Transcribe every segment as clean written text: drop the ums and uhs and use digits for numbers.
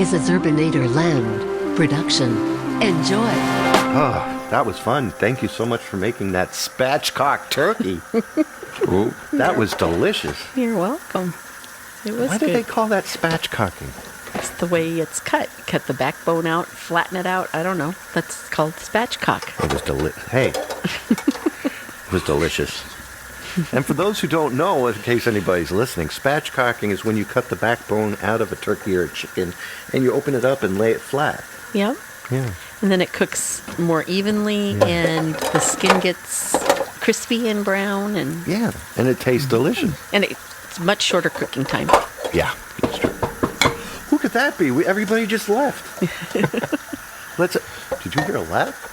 is a Zerbinator Land production. Enjoy. Oh, that was fun. Thank you so much for making that spatchcock turkey. Ooh, that was delicious. You're welcome. It was Why good. do they call that spatchcocking? It's the way it's cut. Cut the backbone out, flatten it out. I don't know. That's called spatchcock. It was delicious. Hey, it was delicious. And for those who don't know, in case anybody's listening, spatchcocking is when you cut the backbone out of a turkey or a chicken and you open it up and lay it flat. Yep. Yeah. And then it cooks more evenly, and the skin gets crispy and brown, and And it tastes delicious. and it's much shorter cooking time. Yeah, that's true. Who could that be? Everybody just left. Did you hear a laugh?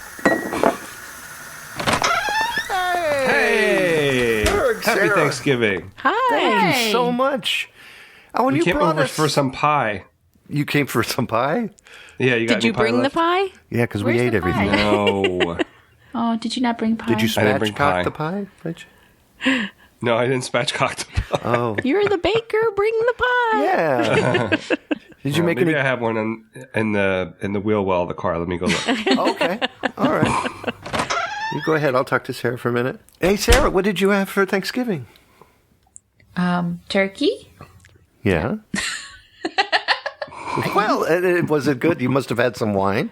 Hey! Ferg, Happy Sarah. Thanksgiving. Hi. Thank you so much. Oh, and We you came brought over us for some pie. You came for some pie? Yeah, you got Did you any pie bring the left? pie? Yeah, because we Where's ate the everything. pie? No. Oh, did you not bring pie? Did you I didn't bring pie. spatchcock the pie? Did you? No, I didn't spatchcock the pie. Oh, You're the baker. Bring the pie. yeah. Did you make Maybe any? I have one in the wheel well of the car. Let me go look. Okay, all right. You go ahead. I'll talk to Sarah for a minute. Hey, Sarah, what did you have for Thanksgiving? Turkey? Yeah. Well, was it good? You must have had some wine.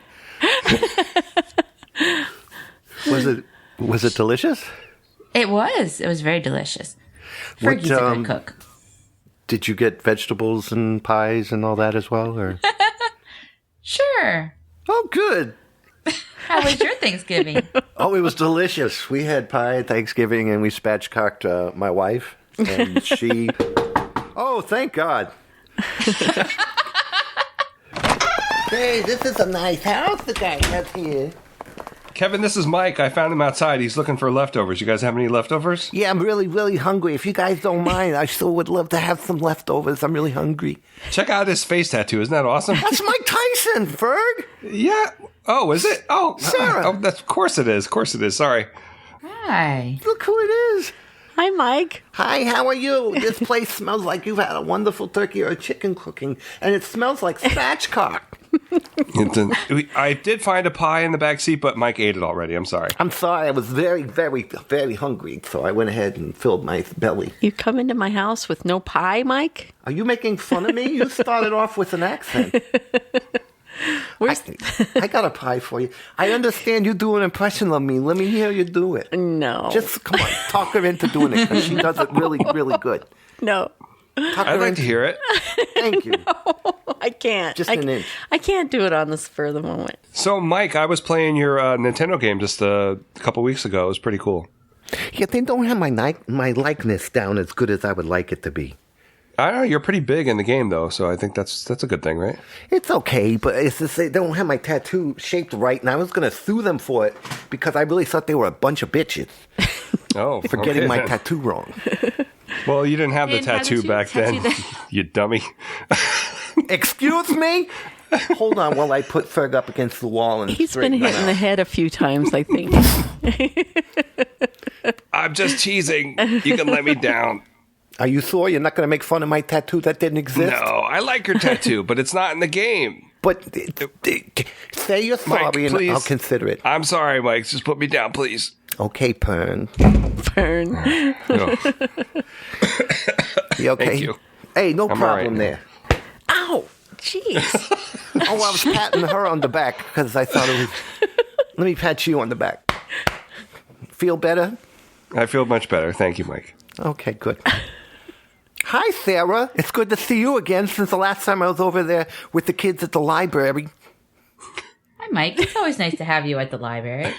Was it delicious? It was. It was very delicious. What, Fergie's a good cook. Did you get vegetables and pies and all that as well, or? Sure. Oh, good. How was your Thanksgiving? Oh, it was delicious. We had pie at Thanksgiving, and we spatchcocked my wife, and she. Oh, thank God. Hey, this is a nice house the guy has here. Kevin, this is Mike. I found him outside. He's looking for leftovers. You guys have any leftovers? Yeah, I'm really, really hungry. If you guys don't mind, I still would love to have some leftovers. I'm really hungry. Check out his face tattoo. Isn't that awesome? That's Mike Tyson, Ferg. Yeah. Oh, is it? Oh, Sarah. Oh, of course it is. Of course it is. Sorry. Hi. Look who it is. Hi, Mike. Hi, how are you? This place smells like you've had a wonderful turkey or chicken cooking, and it smells like spatchcock. I did find a pie in the back seat, but Mike ate it already. I'm sorry. I'm sorry, I was very, very, very hungry, so I went ahead and filled my belly. You come into my house with no pie, Mike? Are you making fun of me? You started off with an accent. I got a pie for you. I understand you do an impression of me. Let me hear you do it. No. Just, come on, talk her into doing it, because she does it really, really good. No. Talk I'd her like into- to hear it. Thank you. I can't. Just an inch. I can't do it on the spur of the moment. So, Mike, I was playing your Nintendo game just a couple weeks ago. It was pretty cool. Yeah, they don't have my likeness down as good as I would like it to be. I don't know. You're pretty big in the game, though, so I think that's a good thing, right? It's okay, but it's just they don't have my tattoo shaped right, and I was going to sue them for it because I really thought they were a bunch of bitches Oh, for getting okay my then. tattoo wrong. Well, you didn't have the Didn't have tattoo the back tattoo then, you dummy. Excuse me? Hold on while I put Ferg up against the wall and He's been straighten hit him in the out. head a few times, I think. I'm just teasing. You can let me down. Are you sure you're not going to make fun of my tattoo that didn't exist? No, I like your tattoo, but it's not in the game. But say you're sorry Mike, and please. I'll consider it. I'm sorry, Mike. Just put me down, please. Okay, Pern. Fern. No. You okay? Thank you. Hey, no I'm problem all right. there. Ow! Jeez. Oh, I was patting her on the back because I thought it was... Let me pat you on the back. Feel better? I feel much better. Thank you, Mike. Okay, good. Hi, Sarah. It's good to see you again since the last time I was over there with the kids at the library. Hi, Mike. It's always nice to have you at the library.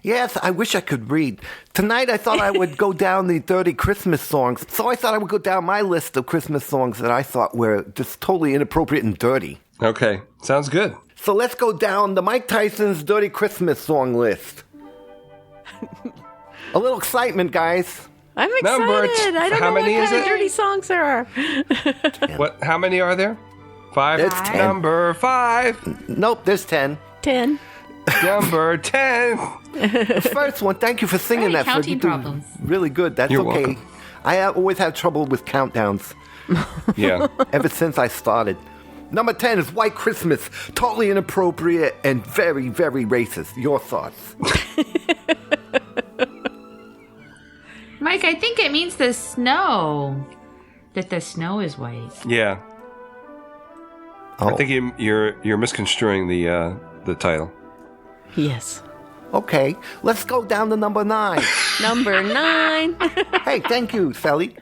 Yes, I wish I could read. Tonight I thought I would go down the 30 Christmas songs. So I thought I would go down my list of Christmas songs that I thought were just totally inappropriate and dirty. Okay, sounds good. So let's go down the Mike Tyson's Dirty Christmas song list. A little excitement, guys. I'm excited. Number I don't how know many what is kind of it? dirty songs there are. What? How many are there? 5. There's 10. Number 5. Nope, there's 10. 10. Number 10. The first one, thank you for singing Alright, that. Ferg. counting You do problems. Really good. That's You're okay. welcome. I always have trouble with countdowns Yeah. ever since I started. Number 10 is White Christmas. Totally inappropriate and very, very racist. Your thoughts? Mike, I think it means the snow. That the snow is white. Yeah. Oh. I think you're misconstruing the title. Yes. Okay, let's go down to number 9. Number 9. Hey, thank you, Sally.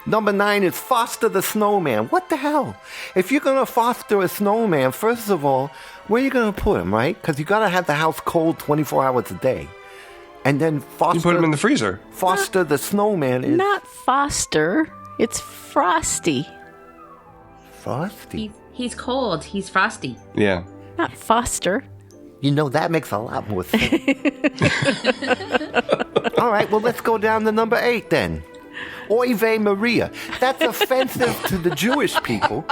Number 9 is foster the snowman. What the hell? If you're going to foster a snowman, first of all, where are you going to put him, right? Because you got to have the house cold 24 hours a day. And then foster... You put him in the freezer. Foster the snowman is... Not Foster. It's Frosty. Frosty? He's cold. He's frosty. Yeah. Not Foster. You know, that makes a lot more sense. All right, well, let's go down to number 8 then. Oy vey Maria. That's offensive to the Jewish people.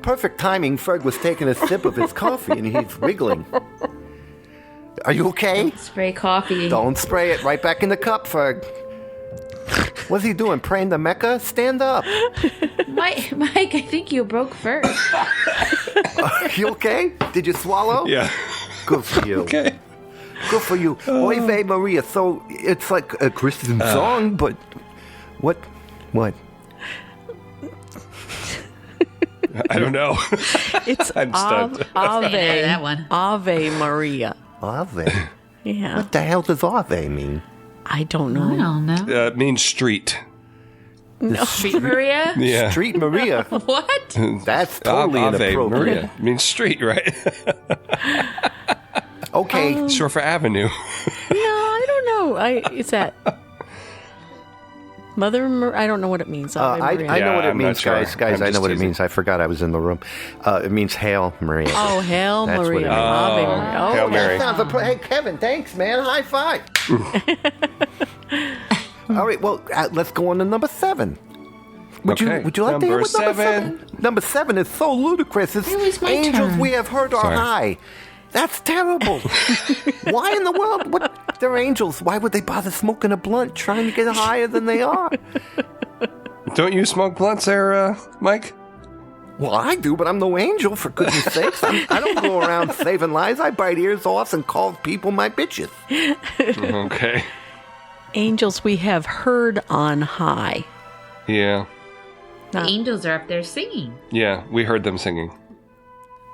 Perfect timing. Ferg was taking a sip of his coffee and he's wiggling. Are you okay? Spray coffee. Don't spray it. Right back in the cup, Ferg. What's he doing? Praying to Mecca? Stand up. Mike, I think you broke first. You okay? Did you swallow? Yeah. Good for you. Okay. Good for you. Oy vey Maria. So it's like a Christian song, but what? I don't know. It's I'm stunned. Staying out of that one. Ave Maria. Ave. Yeah. What the hell does Ave mean? I don't I know. don't know. It means street. Street Maria? Yeah. Street Maria. What? That's totally Ave inappropriate. Maria means street, right? Okay. Short for avenue. No, I don't know. Is that I don't know what it means. Ave I Maria. know what Yeah, it I'm means, not sure. guys. Guys, I'm I know just what it teasing. means. I forgot I was in the room. It means Hail Maria. Oh, Hail That's what Maria. it means. Ave Maria. Oh, Hail Mary. Hey, Kevin, thanks, man. High five. All right, well, let's go on to number 7. Would you like to hear Number what number 7? 7? Number 7 is so ludicrous. It's It was my angels turn. we have heard are Sorry. high. That's terrible. Why in the world? They're angels. Why would they bother smoking a blunt trying to get higher than they are? Don't you smoke blunts there, Mike? Well, I do, but I'm no angel, for goodness sakes. I don't go around saving lives. I bite ears off and call people my bitches. Okay. Angels we have heard on high. Yeah. The Not- angels are up there singing. Yeah, we heard them singing.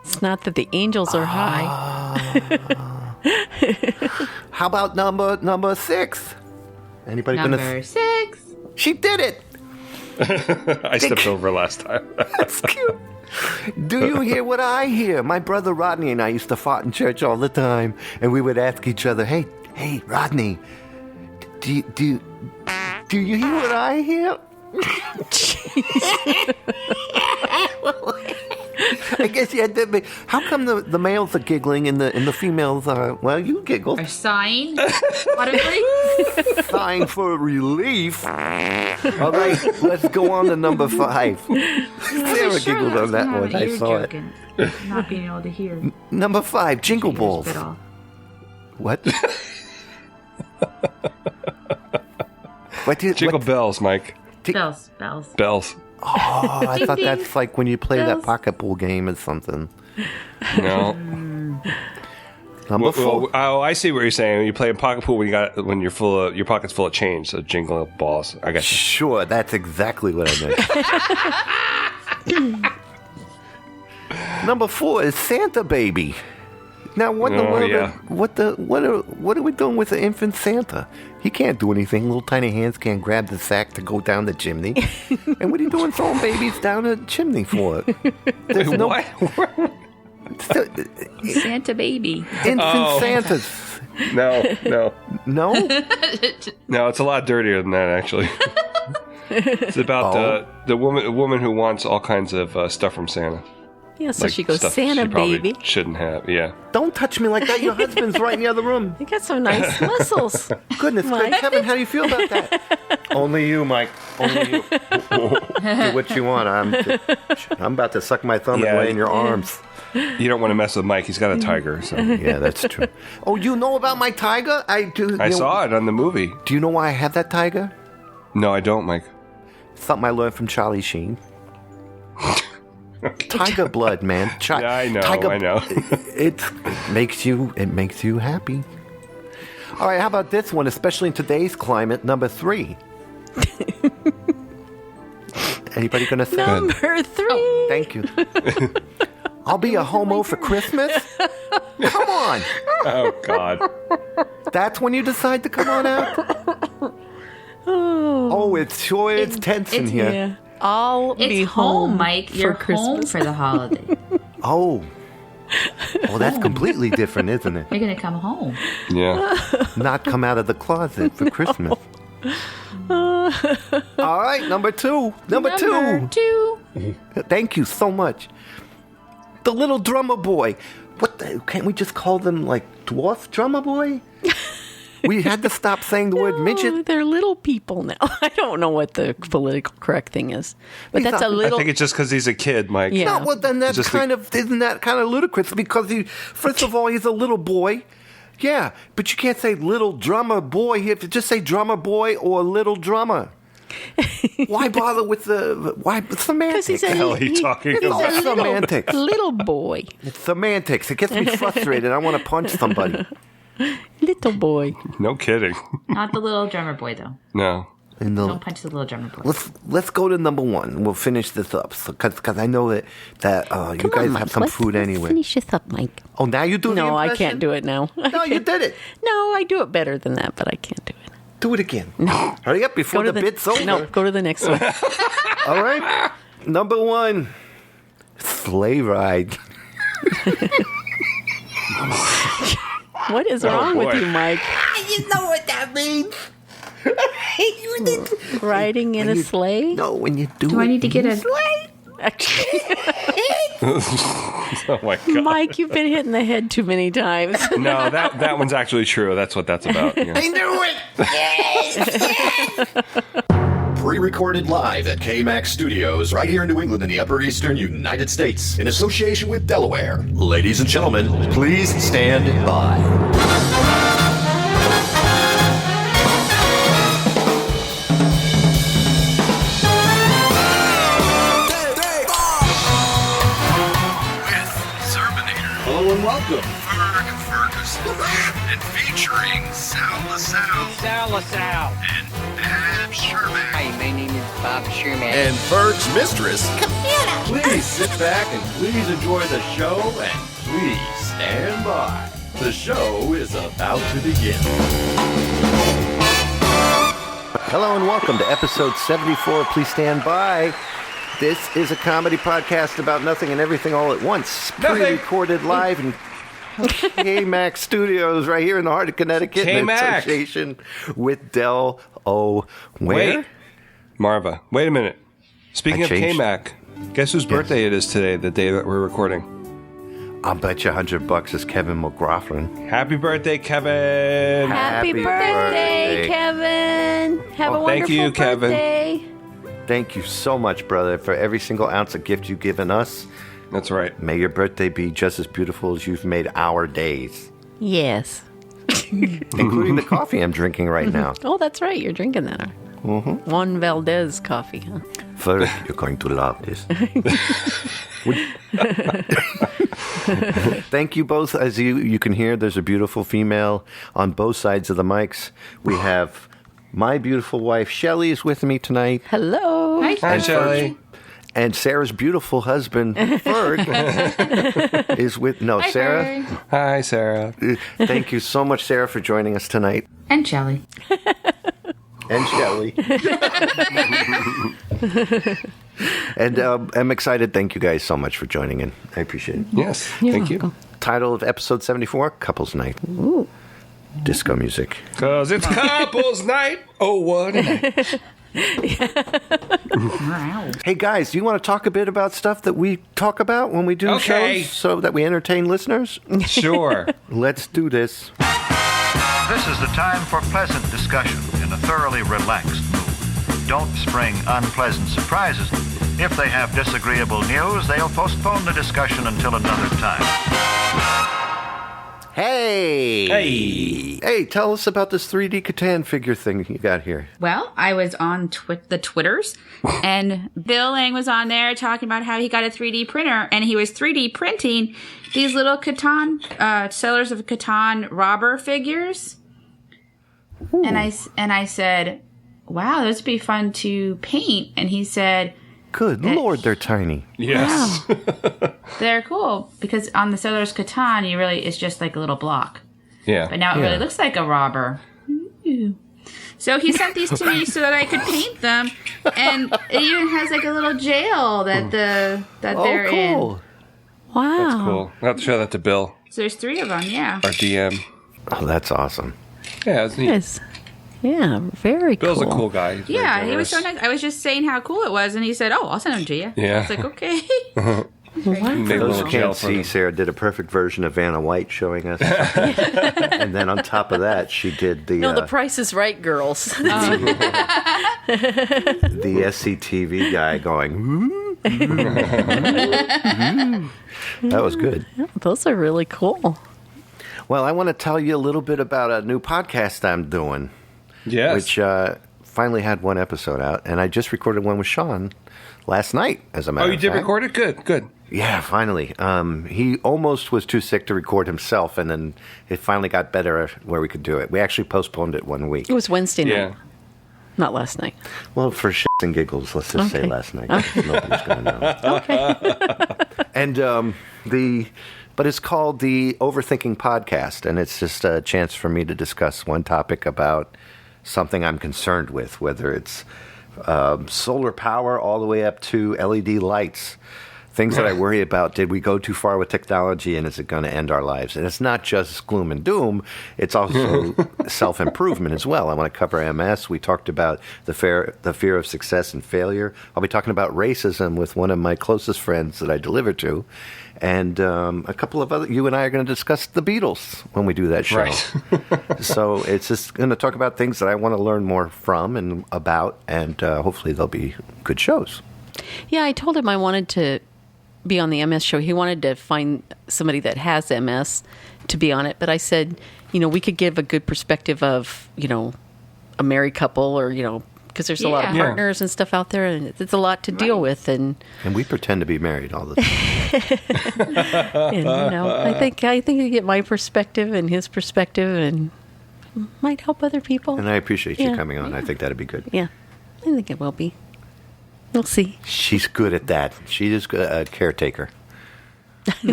It's not that the angels are high. How about number 6? Anybody Number 6. She did it. I stepped over last time. That's cute. Do you hear what I hear? My brother Rodney and I used to fart in church all the time, and we would ask each other, "Hey, Rodney, do you hear what I hear?" I guess you had to be. How come the males are giggling and the females are? Well, you giggled. Our sign. Audibly. Sighing for relief. All right, let's go on to number 5. Sarah giggled on that one. I saw it. Not being able to hear. Number 5, jingle balls. Bit off. What? Jingle bells, Mike. Bells. Bells. Oh, I thought Ding, that's like when you play that bells. pocket pool game or something. No. Number 4. Oh, I see what you're saying. You play a pocket pool when your pocket's full of change. So jingle balls. I got you. Sure, that's exactly what I meant. Number 4 is Santa Baby. Now, what in the Oh, world? yeah. What are we doing with the infant Santa? He can't do anything. Little tiny hands can't grab the sack to go down the chimney. And what are you doing throwing babies down a chimney for? There's no What? Santa baby. infant Oh. Santas. No. No. No, it's a lot dirtier than that, actually. It's about the woman who wants all kinds of stuff from Santa. Yeah, so Like she goes, stuff Santa she probably baby. shouldn't have. Yeah. Don't touch me like that. Your husband's right in the other room. You got some nice muscles. Goodness, Mike. Kevin, how do you feel about that? Only you, Mike. Only you. Do what you want. I'm about to suck my thumb and Yeah. lay in your arms. You don't want to mess with Mike. He's got a tiger. So Yeah, that's true. Oh, you know about my tiger? I do. I saw it on the movie. Do you know why I have that tiger? No, I don't, Mike. Something I learned from Charlie Sheen. Tiger blood, man. Yeah, I know. Tiger, I know. It makes you happy. All right, how about this one? Especially in today's climate, number 3. Anybody gonna say? Number 3. Oh, thank you. I'll be a homo for Christmas. Come on. Oh God. That's when you decide to come on out. Oh, it's tense in here. Yeah. I'll be It's home, home, Mike. You're for Christmas. home for the holiday. Oh, that's completely different, isn't it? You're gonna come home. Yeah. Not come out of the closet for Christmas. All right, number 2. Number 2. 2. Thank you so much. The little drummer boy. Can't we just call them like dwarf drummer boy? We had to stop saying the word midget. They're little people now. I don't know what the political correct thing is, but that's a I little. think it's just because he's a kid, Mike. Yeah. No, well then that's Just isn't that kind of ludicrous? Because first of all, he's a little boy. Yeah, but you can't say little drummer boy. You have to just say drummer boy or little drummer. Why bother with why semantics? Because he's a, the hell are you talking he's about? a little, Semantics. little boy. It's semantics. It gets me frustrated. I want to punch somebody. Little boy. No kidding. Not the little drummer boy, though. No. Don't punch the little drummer boy. Let's go to number 1. We'll finish this up because I know that you Come guys on, Mike. have some Let's- food let's anyway. Finish this up, Mike. Oh, now you do the No, I impression? can't do it now. No, you did it. No, I do it better than that, but I can't do it. Do it again. No. Hurry up before the bit's over. No, go to the next one. All right. Number 1. Sleigh ride. What is wrong with boy. you, Mike? You know what that means. Riding in a sleigh? No, when you do Do I need to get a... Actually, Oh my God. Mike, you've been hit in the head too many times. No, that one's actually true. That's what that's about. Yeah. I knew it. Pre-recorded live at KMAX Studios right here in New England in the Upper Eastern United States in association with Delaware. Ladies and gentlemen, please stand by. Hello and welcome. Ferg Ferguson. And featuring Sal LaSalle. Sal LaSalle. And Dab Sherman. Hi, my name is Bob Sherman. And Ferg's mistress, Computer. Please sit back and please enjoy the show and please stand by. The show is about to begin. Hello and welcome to episode 74. Please stand by. This is a comedy podcast about nothing and everything all at once. Nothing. Pre-recorded live in KMAX Studios right here in the heart of Connecticut in KMAX. association with Del O. Where? Wait. Marva, wait a minute. Speaking I of changed. KMAC, guess whose birthday it is today, the day that we're recording? I'll bet you $100 is Kevin McLaughlin. Happy birthday, Kevin! Happy Happy birthday, birthday. Kevin. Have a Well, thank wonderful you, Kevin. birthday. Thank you so much, brother, for every single ounce of gift you've given us. That's right. May your birthday be just as beautiful as you've made our days, Yes. including the coffee I'm drinking right now. Oh, that's right. You're drinking that. Juan Valdez coffee, huh? Ferg, you're going to love this. Thank you both. As you can hear, there's a beautiful female on both sides of the mics. We have my beautiful wife, Shelly, is with me tonight. Hello. Hi, Hi, Shelly. And Sarah's beautiful husband, Ferg, is with... No, Hi, Sarah. Ferg. Hi, Sarah. Thank you so much, Sarah, for joining us tonight. And Shelly. And Shelly. And I'm excited. Thank you guys so much for joining in. I appreciate it. Yes, thank you. Title of episode 74, Couples Night. Ooh. Disco music. Because it's couples night. Oh, what a night. Wow. Hey guys, do you want to talk a bit about stuff that we talk about when we do Okay. shows so that we entertain listeners? Sure. Let's do this. This is the time for pleasant discussion in a thoroughly relaxed mood. Don't spring unpleasant surprises. If they have disagreeable news, they'll postpone the discussion until another time. Hey! Hey! Hey, tell us about this 3D Catan figure thing you got here. Well, I was on the Twitters, and Bill Lang was on there talking about how he got a 3D printer, and he was 3D printing these little Catan, Sellers of Catan robber figures. Ooh. And I said, wow, this would be fun to paint. And he said... Good Lord, they're tiny. Yes. Wow. They're cool, because on the Sellers Catan, it's just like a little block. Yeah. But now it really looks like a robber. Ooh. So he sent these to me so that I could paint them, and it even has like a little jail that they're cool. in. Wow. That's cool. I'll have to show that to Bill. So there's 3 of them, yeah. Our DM. Oh, that's awesome. Yeah, it's neat. Yes. Yeah, very Bill's cool. a cool guy. He's very Yeah, he was so generous. nice. I was just saying how cool it was, and he said, "Oh, I'll send them to you." Yeah. I was like, "Okay." Wow. Made a Those little who jail can't for see, them. Sarah did a perfect version of Vanna White showing us. And then on top of that, she did the No, the Price is Right girls. the SCTV guy going, that was good. Those are really cool. Well, I want to tell you a little bit about a new podcast I'm doing, Yes. which finally had 1 episode out, and I just recorded one with Sean last night, as a matter Oh, you of did fact. record it? Good, good. Yeah, finally. He almost was too sick to record himself, and then it finally got better where we could do it. We actually postponed it 1 week. It was Wednesday night, Yeah. not last night. Well, for shits and giggles, let's just say Okay. last night. Nobody's going to know. Okay. And but it's called the Overthinking Podcast, and it's just a chance for me to discuss one topic about something I'm concerned with, whether it's solar power all the way up to LED lights. Things that I worry about. Did we go too far with technology, and is it going to end our lives? And it's not just gloom and doom. It's also self-improvement as well. I want to cover MS. We talked about the fear of success and failure. I'll be talking about racism with one of my closest friends that I deliver to. And a couple of other... You and I are going to discuss the Beatles when we do that show. Right. So it's just going to talk about things that I want to learn more from and about, and hopefully they'll be good shows. Yeah, I told him I wanted to be on the MS show. He wanted to find somebody that has MS to be on it. But I said, we could give a good perspective of, a married couple or, because there's a lot of Yeah. partners and stuff out there, and it's a lot to deal with. And we pretend to be married all the time. and, I think you get my perspective and his perspective, and might help other people. And I appreciate you Yeah. coming on. I think that'd be good. Yeah, I think it will be. We'll see. She's good at that. She is a caretaker.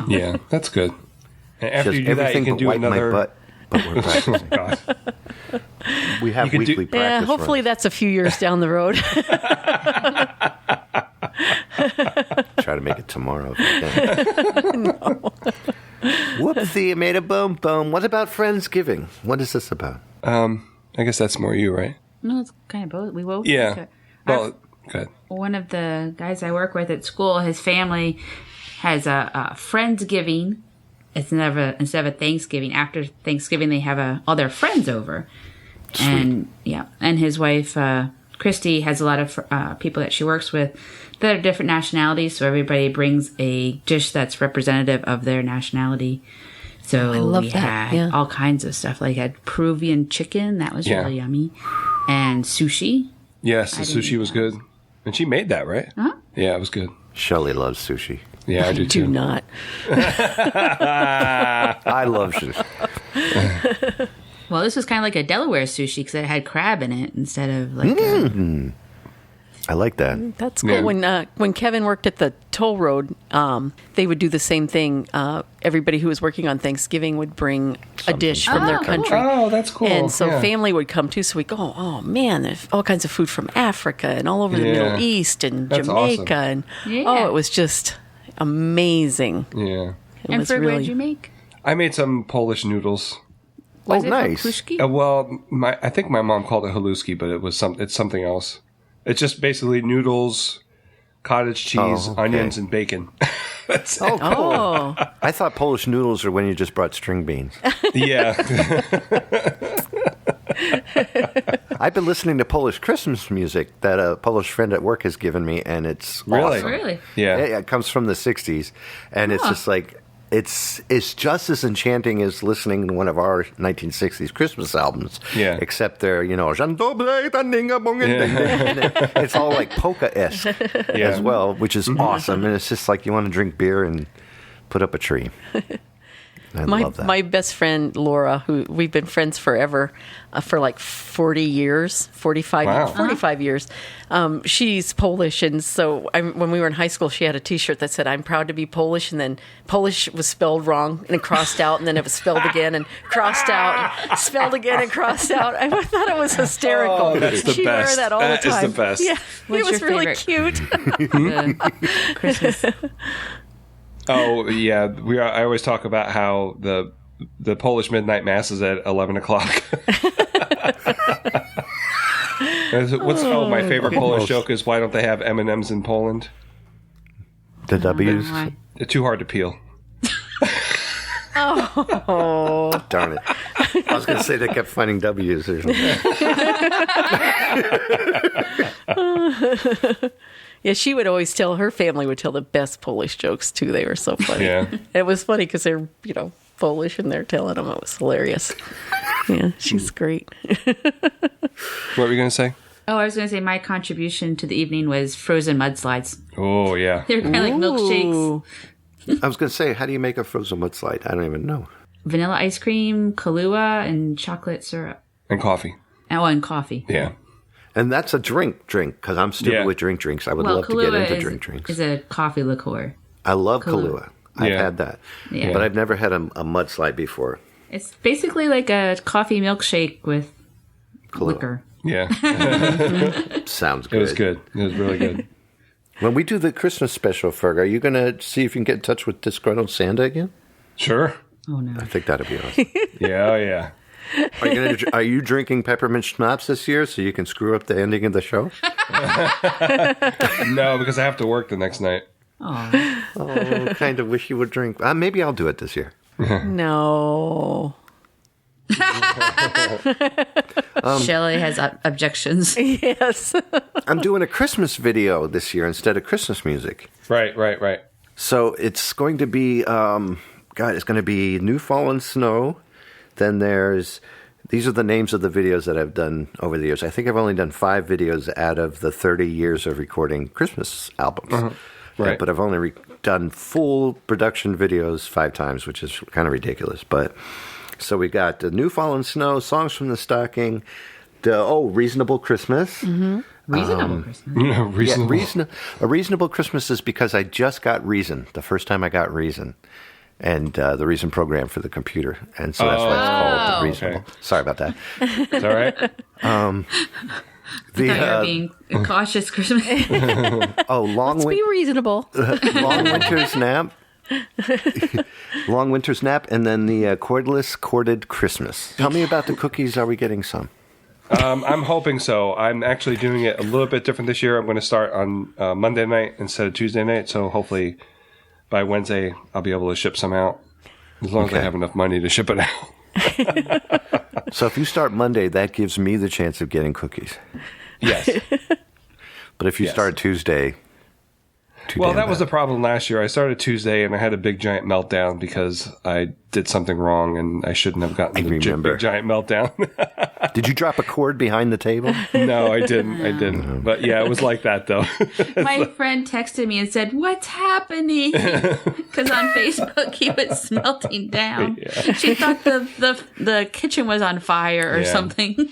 Yeah, that's good. And She after does you do that, you everything can but do wipe another. my butt. But we're practicing. God. We have You can do- weekly practice. Yeah, hopefully runs. that's a few years down the road. Try to make it tomorrow if I can. Whoopsie, I made a boom boom. What about Friendsgiving? What is this about? I guess that's more you, right? No, it's kind of both. We both. Yeah. Well, good. One of the guys I work with at school, his family has a Friendsgiving. It's instead of a Thanksgiving. After Thanksgiving, they have all their friends over. Sweet. And his wife Christy has a lot of people that she works with that are different nationalities. So everybody brings a dish that's representative of their nationality. So I love we that, had yeah. all kinds of stuff. Like had Peruvian chicken that was really yummy, and sushi. Yes, the I didn't sushi eat was that. good. And she made that, right? Huh? Yeah, it was good. Shelley loves sushi. Yeah, I do Do too. not. I love sushi. Well, this was kind of like a Delaware sushi because it had crab in it instead of like. A, I like that. That's cool. Yeah. When Kevin worked at the toll road, they would do the same thing. Everybody who was working on Thanksgiving would bring a dish from their cool. country. Oh, that's cool. And so Yeah. family would come too. So we go, oh man, there's all kinds of food from Africa and all over the Yeah. Middle East and That's Jamaica. awesome. And Yeah. it was just amazing. Yeah. It and was for what really did you make? I made some Polish noodles. Was it nice. halushki? Well, I think my mom called it haluski, but it's something else. It's just basically noodles, cottage cheese, Oh, okay. onions, and bacon. That's it. Oh, cool. Oh, I thought Polish noodles are when you just brought string beans. Yeah. I've been listening to Polish Christmas music that a Polish friend at work has given me, and it's Really? awesome. Really? Yeah. It comes from the 60s, and it's just like it's just as enchanting as listening to one of our 1960s Christmas albums. Yeah. Except they're, it's all like polka-esque as well, which is awesome. And it's just like you want to drink beer and put up a tree. I love that. My best friend, Laura, who we've been friends forever, for like 40 years, 45 years. She's Polish. And so when we were in high school, she had a T-shirt that said, "I'm proud to be Polish." And then Polish was spelled wrong and crossed out. And then it was spelled again and crossed out. And spelled again and crossed out. I thought it was hysterical. Oh, that's the she best. wore that all the time. That is the best. Yeah, What's it was your really favorite? cute. Christmas. Oh yeah, I always talk about how the Polish midnight mass is at 11 o'clock. My favorite Polish joke is, why don't they have M&Ms in Poland? The W's? They're too hard to peel. Oh, darn it. I was going to say they kept finding W's or something. yeah. She would always tell her family would tell the best Polish jokes too. They were so funny. Yeah. It was funny because they're Polish and they're telling them. It was hilarious. Yeah, she's great. What were you going to say? Oh, I was going to say my contribution to the evening was frozen mudslides. Oh yeah. They're kind of like milkshakes. I was going to say, how do you make a frozen mudslide? I don't even know. Vanilla ice cream, Kahlua, and chocolate syrup. And coffee. Oh, and coffee. Yeah. And that's a drink, because I'm stupid with drinks. I would love to get into drinks. Is a coffee liqueur. I love Kahlua. I've had that. Yeah. But I've never had a mudslide before. It's basically like a coffee milkshake with liquor. Yeah. Sounds good. It was good. It was really good. When we do the Christmas special, Ferg, are you going to see if you can get in touch with Disgruntled Santa again? Sure. Oh, no. I think that'd be awesome. Yeah. Are you drinking peppermint schnapps this year so you can screw up the ending of the show? No, because I have to work the next night. Oh, kind of wish you would drink. Maybe I'll do it this year. No. Shelly has objections. Yes. I'm doing a Christmas video this year instead of Christmas music. Right. So it's going to be, it's going to be New Fallen Snow. Then these are the names of the videos that I've done over the years. I think I've only done 5 videos out of the 30 years of recording Christmas albums. Uh-huh. Right. But I've only done full production videos 5 times, which is kind of ridiculous. But so we got the New Fallen Snow, Songs from the Stocking, Reasonable Christmas. Mm-hmm. Reasonable Christmas. Yeah, a Reasonable Christmas is because I just got Reason, the first time I got Reason. And the Reason program for the computer. And so that's why it's called Reasonable. Okay. Sorry about that. It's all right. You were being cautious, Christmas. Let's be reasonable. Long Winter's Nap. Long Winter's Nap, and then the Corded Christmas. Tell me about the cookies. Are we getting some? I'm hoping so. I'm actually doing it a little bit different this year. I'm going to start on Monday night instead of Tuesday night. So hopefully by Wednesday I'll be able to ship some out. As long as I have enough money to ship it out. So if you start Monday, that gives me the chance of getting cookies. Yes. But if you start Tuesday... Well, that was the problem last year. I started Tuesday and I had a big giant meltdown because I did something wrong and I shouldn't have gotten the big giant meltdown. Did you drop a cord behind the table? No, I didn't. But yeah, it was like that though. My friend texted me and said, "What's happening?" Because on Facebook he was melting down. Yeah. She thought the kitchen was on fire or something.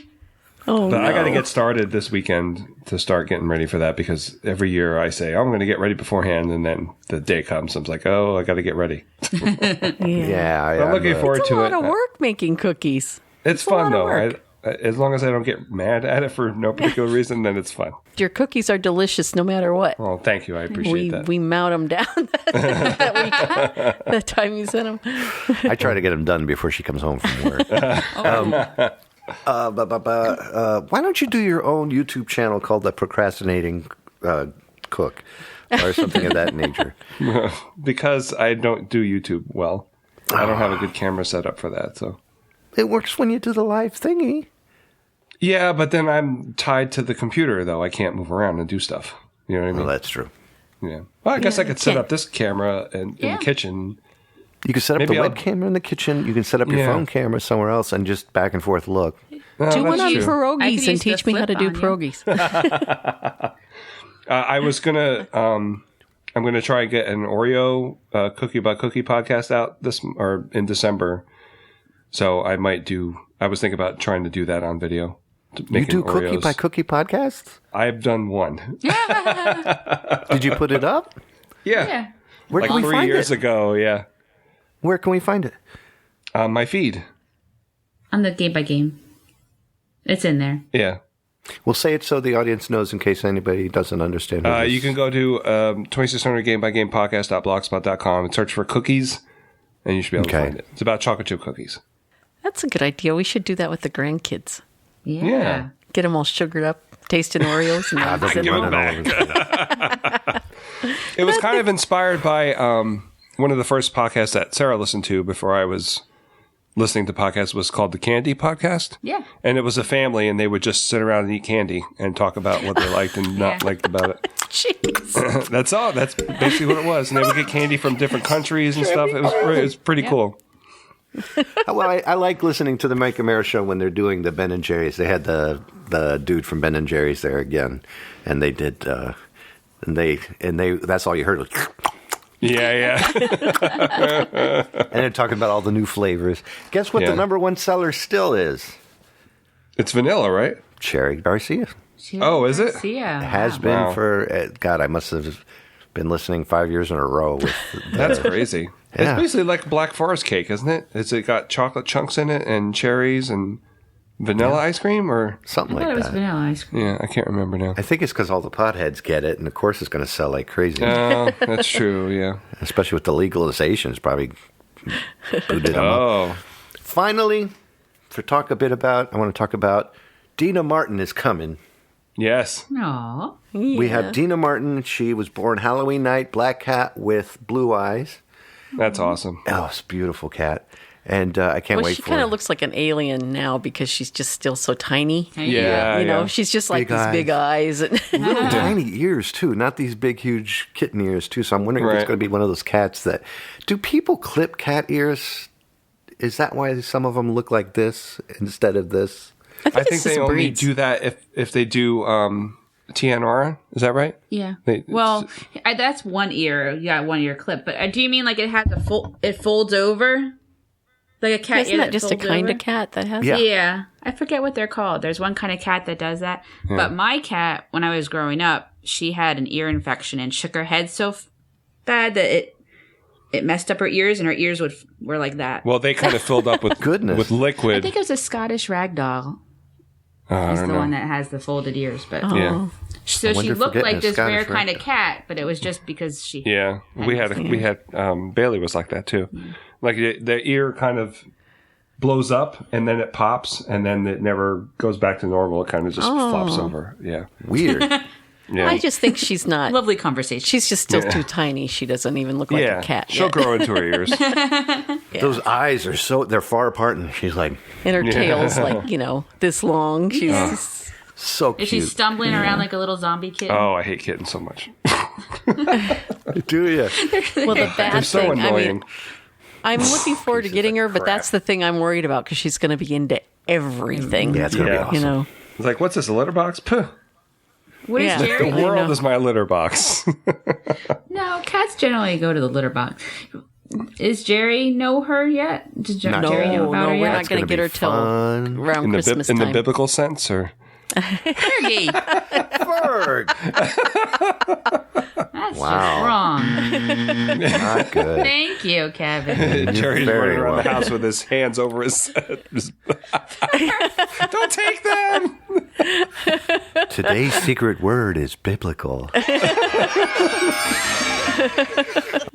But I got to get started this weekend to start getting ready for that because every year I say, I'm going to get ready beforehand. And then the day comes, I'm like, I got to get ready. I'm looking forward to it. It's a lot of work making cookies. It's fun, though. As long as I don't get mad at it for no particular reason, then it's fun. Your cookies are delicious no matter what. Oh, thank you. I appreciate that. We mount them down that week, the time you sent them. I try to get them done before she comes home from work. Why don't you do your own YouTube channel called The Procrastinating Cook or something of that nature? Because I don't do YouTube well. I don't have a good camera set up for that. So it works when you do the live thingy. Yeah, but then I'm tied to the computer, though. I can't move around and do stuff. You know what I mean? Well, that's true. Yeah. Well, I guess I could set up this camera in the kitchen You can set up Maybe the I'll- web camera in the kitchen. You can set up your Yeah. phone camera somewhere else and just back and forth look. Do one on true. I could pierogies use and the teach me how to flip do on you. pierogies. I was gonna. I'm gonna try and get an Oreo cookie by cookie podcast out in December. So I might do. I was thinking about trying to do that on video. You do cookie by cookie podcasts? I've done one. Did you put it up? Yeah. Where Like can we 3 find years it? ago. Yeah. Where can we find it? My feed. On the game by game. It's in there. Yeah. We'll say it so the audience knows in case anybody doesn't understand. what it is. You can go to 2600 game by game podcast.blogspot.com and search for cookies, and you should be able to Okay. find it. It's about chocolate chip cookies. That's a good idea. We should do that with the grandkids. Yeah. Get them all sugared up, tasting Oreos. And They'll be cinnamon. running all over. It was kind of inspired by one of the first podcasts that Sarah listened to before I was listening to podcasts was called the Candy Podcast. Yeah. And it was a family, and they would just sit around and eat candy and talk about what they liked and not liked about it. Jeez. That's all. That's basically what it was. And they would get candy from different countries and stuff. It was pretty cool. Well, I like listening to the Mike and Mara show when they're doing the Ben and Jerry's. They had the dude from Ben and Jerry's there again, and they did. And they that's all you heard. Was, Yeah. and they're talking about all the new flavors. Guess what Yeah. the number one seller still is? It's vanilla, right? Cherry Garcia. Oh, is it? Yeah. Has been Wow. for, God, I must have been listening 5 years in a row. With That's crazy. Yeah. It's basically like Black Forest cake, isn't it? It's got chocolate chunks in it and cherries and vanilla ice cream, or something I thought like it was that. vanilla ice cream. yeah, I can't remember now. I think it's because all the potheads get it, and of course it's going to sell like crazy. Oh, that's true. Yeah. Especially with the legalization, it's probably booted them up. Oh, Finally, I want to talk about Dina Martin is coming. yes. Aw. We have Dina Martin. She was born Halloween night, black cat with blue eyes. That's awesome. Oh, it's a beautiful cat. And I can't Well, wait she for kind her. of looks like an alien now because she's just still so tiny. Yeah. You know, yeah. she's just like Big these big eyes. And Little tiny ears, too. Not these big, huge kitten ears, too. So I'm wondering if it's Right. going to be one of those cats that... Do people clip cat ears? Is that why some of them look like this instead of this? I think it's they just only breeds. do that if they do TNR. Is that right? Yeah. They- Well, that's one ear. You got one ear clip. But do you mean like it has it folds over? Like a cat Isn't ear that just a folds kind over? of cat that has Yeah. it? Yeah. I forget what they're called. There's one kind of cat that does that. But my cat, when I was growing up, she had an ear infection and shook her head so bad that it messed up her ears, and her ears were like that. Well, they kind of filled up with Goodness. with I liquid. think it was a Scottish ragdoll. I Is don't the know. one that has the folded ears, but Yeah. so I she wonder if we're looked getting like a this rare Scottish kind of ragdoll. cat, but it was just because she. Yeah, we had Bailey was like that too. Like the ear kind of blows up and then it pops and then it never goes back to normal. It kind of just flops over. Yeah, Weird. yeah, I just think she's not. Lovely conversation. She's just still too tiny. She doesn't even look like yeah. a cat She'll yet. grow into her ears. Those eyes are they're far apart, and she's like And her tail's like, this long. She's just, so Is she cute. stumbling around like a little zombie kid? Oh, I hate kittens so much. Do you? well, the bad They're so thing. annoying. I'm looking forward to getting her, but that's the thing I'm worried about because she's going to be into everything. Yeah, it's gonna be Yeah. awesome. You know, It's like, what's this? A litter box? Puh. What is Yeah. Jerry? The I world know. is my litter box. No, cats generally go to the litter box. Is Jerry know her yet? Does Jerry know no, about her we're yet? not going to get her till fun. around in Christmas the time. biblical sense, or Fergie. Ferg. That's Wow. just wrong. Not good. Thank you, Kevin. Jerry's very running around the welcome. house with his hands over his head. Don't take them. Today's secret word is biblical.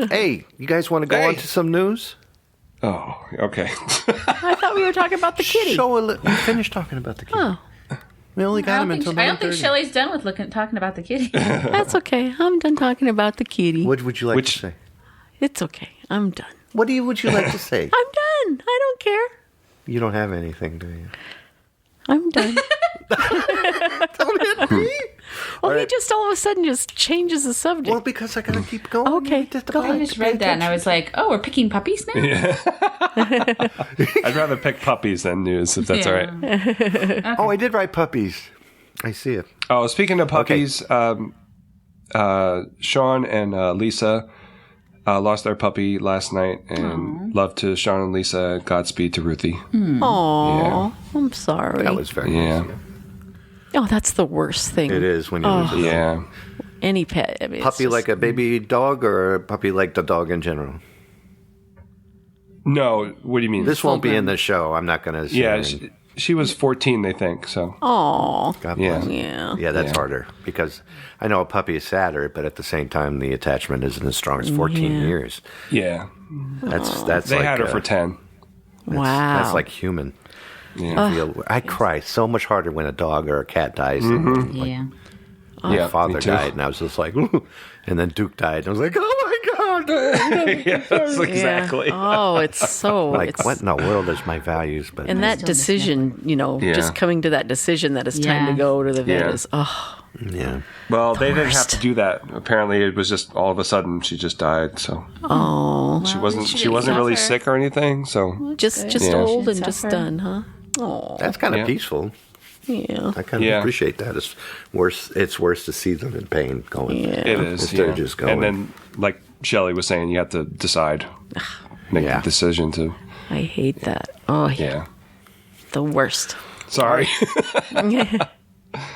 Hey, you guys want to go Hey. on to some news? Oh, okay. I thought we were talking about the kitty. We finished talking about the kitty. Oh. We only I got him don't until think, I don't think 9:30. Shelley's done with talking about the kitty. That's okay. I'm done talking about the kitty. What would you like Which- to say? It's okay. I'm done. Would you like to say? I'm done. I don't care. You don't have anything, do you? I'm done. Don't hit me. Well, he just all of a sudden just changes the subject. Well, because I gotta keep going. Okay, Go I just read that and I was like, oh, we're picking puppies now? I'd rather pick puppies than news, if that's all right. Okay. Oh, I did write puppies. I see it. Oh, speaking of puppies, Sean and Lisa lost their puppy last night, and love to Sean and Lisa. Godspeed to Ruthie. Aw, I'm sorry. That was very nice. Oh, that's the worst thing. It is when you lose a dog. Yeah. Any pet. I mean, Puppy like a baby dog or a puppy like the dog in general? No, what do you mean? This won't be in the show. I'm not going to say. Yeah, she was 14, they think, so. Aw. God Yeah. bless. Yeah. Yeah, that's harder because I know a puppy is sadder, but at the same time, the attachment isn't as strong as 14 years. Yeah. That's They like, had her for 10. Wow. That's like human. Yeah. I cry so much harder when a dog or a cat dies. Yeah. My Yeah, father me too. died, and I was just like, "Ooh." And then Duke died, and I was like, oh my God. Yes, exactly. Oh, it's so. Like, it's, what in the world is my values? But And that still miss decision, Yeah. just coming to that decision that it's time to Yeah. go to the vet Yeah. is, oh. yeah. Well, they didn't have worst. to do that. Apparently, it was just all of a sudden she just died. So she wasn't really sick or anything. So Just Yeah. old and Should just suffer. done, huh? Oh, That's kind of Yeah. peaceful. yeah. I kind of Yeah. appreciate that. It's worse to see them in pain going. Yeah. it is. Instead Yeah. of just going. And then, like Shelly was saying, you have to decide, make Yeah. a decision to. I hate that. Oh, yeah. Yeah. The worst. Sorry.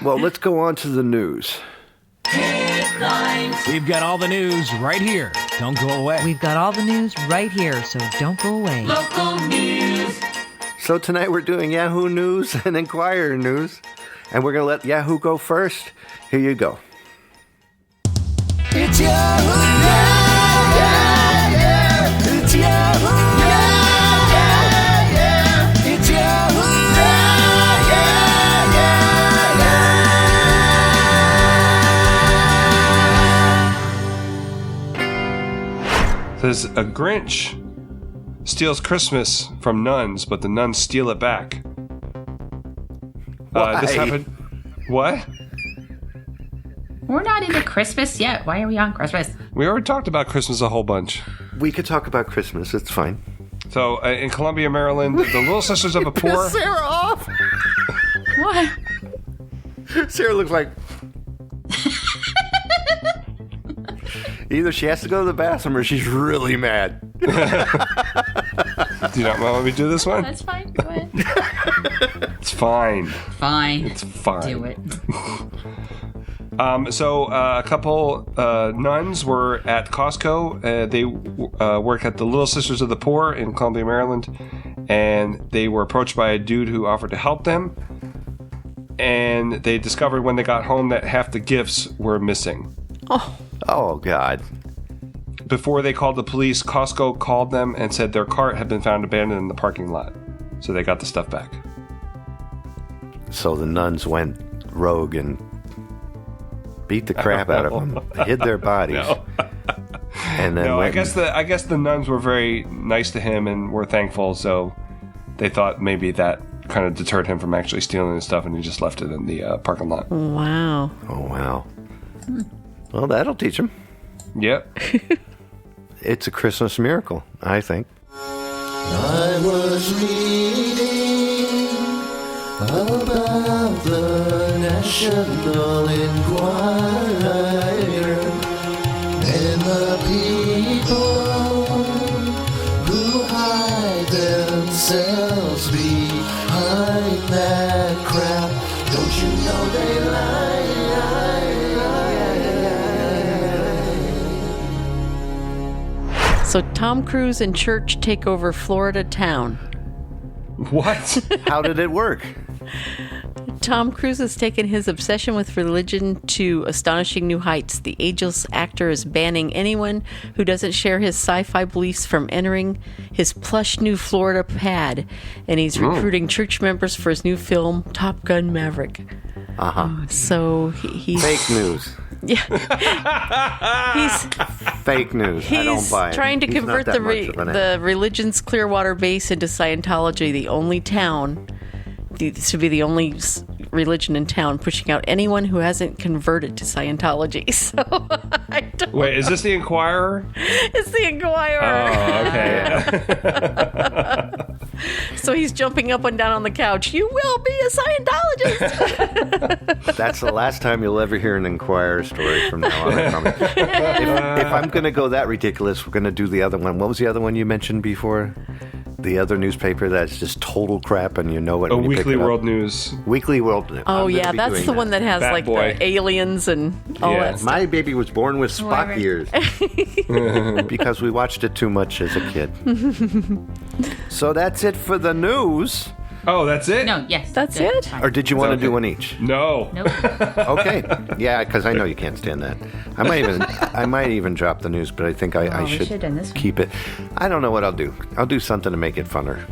Well, let's go on to the news. We've got all the news right here. Don't go away. We've got all the news right here, so don't go away. So tonight we're doing Yahoo News and Enquirer News, and we're going to let Yahoo go first. Here you go. It's Yahoo! Yeah, yeah, yeah. It's Yahoo! Yeah, yeah, yeah. It's Yahoo! Yeah, yeah, yeah. Says a Grinch steals Christmas from nuns, but the nuns steal it back. This Why? happened. What? We're not into Christmas yet. Why are we on Christmas? We already talked about Christmas a whole bunch. We could talk about Christmas. It's fine. So, in Columbia, Maryland, the Little Sisters of the Poor. Sarah off. What? Sarah looks like either she has to go to the bathroom or she's really mad. Do you not want me to do this one? That's fine. Go ahead. It's fine. Fine. It's fine. Do it. So a couple nuns were at Costco. They work at the Little Sisters of the Poor in Columbia, Maryland, and they were approached by a dude who offered to help them. And they discovered when they got home that half the gifts were missing. Oh, God. Before they called the police, Costco called them and said their cart had been found abandoned in the parking lot. So they got the stuff back. So the nuns went rogue and beat the crap out of them, hid their bodies, and then No, went I guess the nuns were very nice to him and were thankful, so they thought maybe that kind of deterred him from actually stealing his stuff, and he just left it in the parking lot. Wow. Oh, wow. Well, that'll teach them. Yep. It's a Christmas miracle, I think. I was reading about the National Enquirer and the people who hide themselves behind that crap. Don't you know they lie? So Tom Cruise and church take over Florida town. What? How did it work? Tom Cruise has taken his obsession with religion to astonishing new heights. The ageless actor is banning anyone who doesn't share his sci-fi beliefs from entering his plush new Florida pad, and he's recruiting church members for his new film, Top Gun Maverick. So he's Fake news. yeah, he's Fake news. I don't he's buy it. trying to He's not convert that much of an the religion's Clearwater base into Scientology, the only town This should be the only religion in town pushing out anyone who hasn't converted to Scientology. So I don't Wait, is this the Inquirer? It's the Inquirer. Oh, okay. So he's jumping up and down on the couch. You will be a Scientologist. That's the last time you'll ever hear an Inquirer story from now on. I promise. If I'm going to go that ridiculous, we're going to do the other one. What was the other one you mentioned before? The other newspaper that's just total crap and you know it. A when you pick Weekly it up. World News. Weekly World News. Oh, I'm gonna yeah, be that's doing the one that has Bat like boy. the aliens and all Yeah. that stuff. My baby was born with Spock Whoever. ears because we watched it too much as a kid. So that's it for the news. Oh, that's it? No, yes. That's good. it? Fine. Or did you want to Okay. do one each? No. Nope. Okay. Yeah, because I know you can't stand that. I might even drop the news, but I think I we should should've done this one. keep it. I don't know what I'll do. I'll do something to make it funner.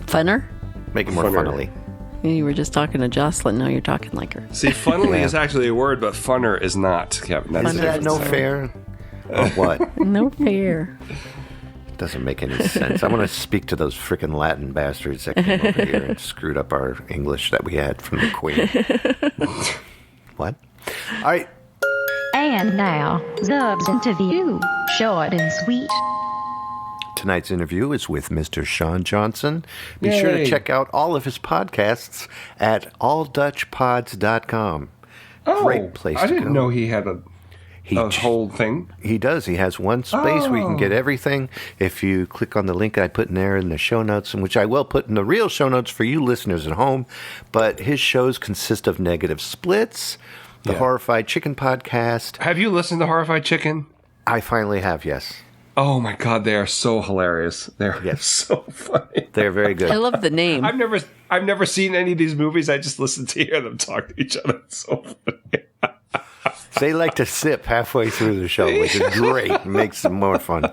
Funner? Make it more Funner. funnily. You were just talking to Jocelyn. Now you're talking like her. See, funnily Yeah. is actually a word, but funner is not, Kevin. That's Is the that no difference. fair? Or what? No fair. Doesn't make any sense. I want to speak to those freaking Latin bastards that came over here and screwed up our English that we had from the Queen. What? All right. And now, Zub's interview, short and sweet. Tonight's interview is with Mr. Sean Johnson. Be sure to Yay. check out all of his podcasts at alldutchpods.com. Oh, Great place I to didn't go. know he had a He whole thing. He does. He has one space where you can Oh. get everything. If you click on the link I put in there in the show notes, and which I will put in the real show notes for you listeners at home, but his shows consist of Negative Splits, the Yeah. Horrified Chicken podcast. Have you listened to Horrified Chicken? I finally have, yes. Oh my God, they are so hilarious. They're Yes. so funny. They're very good. I love the name. I've never seen any of these movies. I just listen to hear them talk to each other. It's so funny. They like to sip halfway through the show, which is great. It makes them more fun.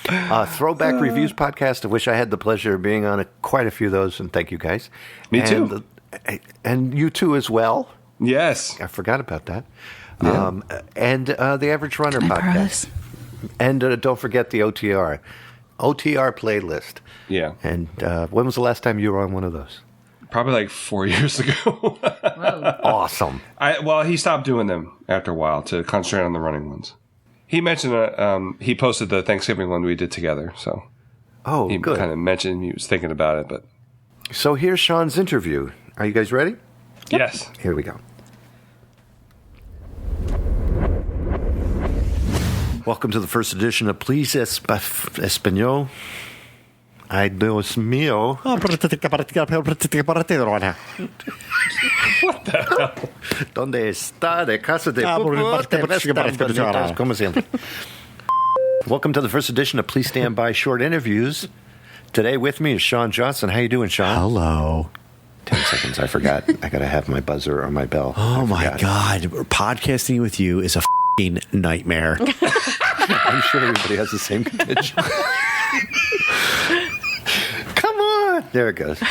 Throwback Reviews podcast, of which I had the pleasure of being on quite a few of those, and thank you guys. Me too. And you too as well. Yes. I forgot about that. Yeah. And the Average Runner podcast. And don't forget the OTR playlist. Yeah. And when was the last time you were on one of those? Probably like 4 years ago. Whoa. Awesome. Well, he stopped doing them after a while to concentrate on the running ones. He mentioned he posted the Thanksgiving one we did together, so Oh, he good. kind of mentioned he was thinking about it, but So here's Sean's interview. Are you guys ready? yes. Here we go. Welcome to the first edition of Please Español. Ay, Dios mío. What the hell? ¿Dónde está de casa de pupo? Como siempre. Welcome to the first edition of Please Stand By Short Interviews. Today with me is Sean Johnson. How you doing, Sean? Hello. 10 seconds. I forgot. I got to have my buzzer or my bell. Oh I my forgot. God. Podcasting with you is a f***ing nightmare. I'm sure everybody has the same condition. Come on. There it goes.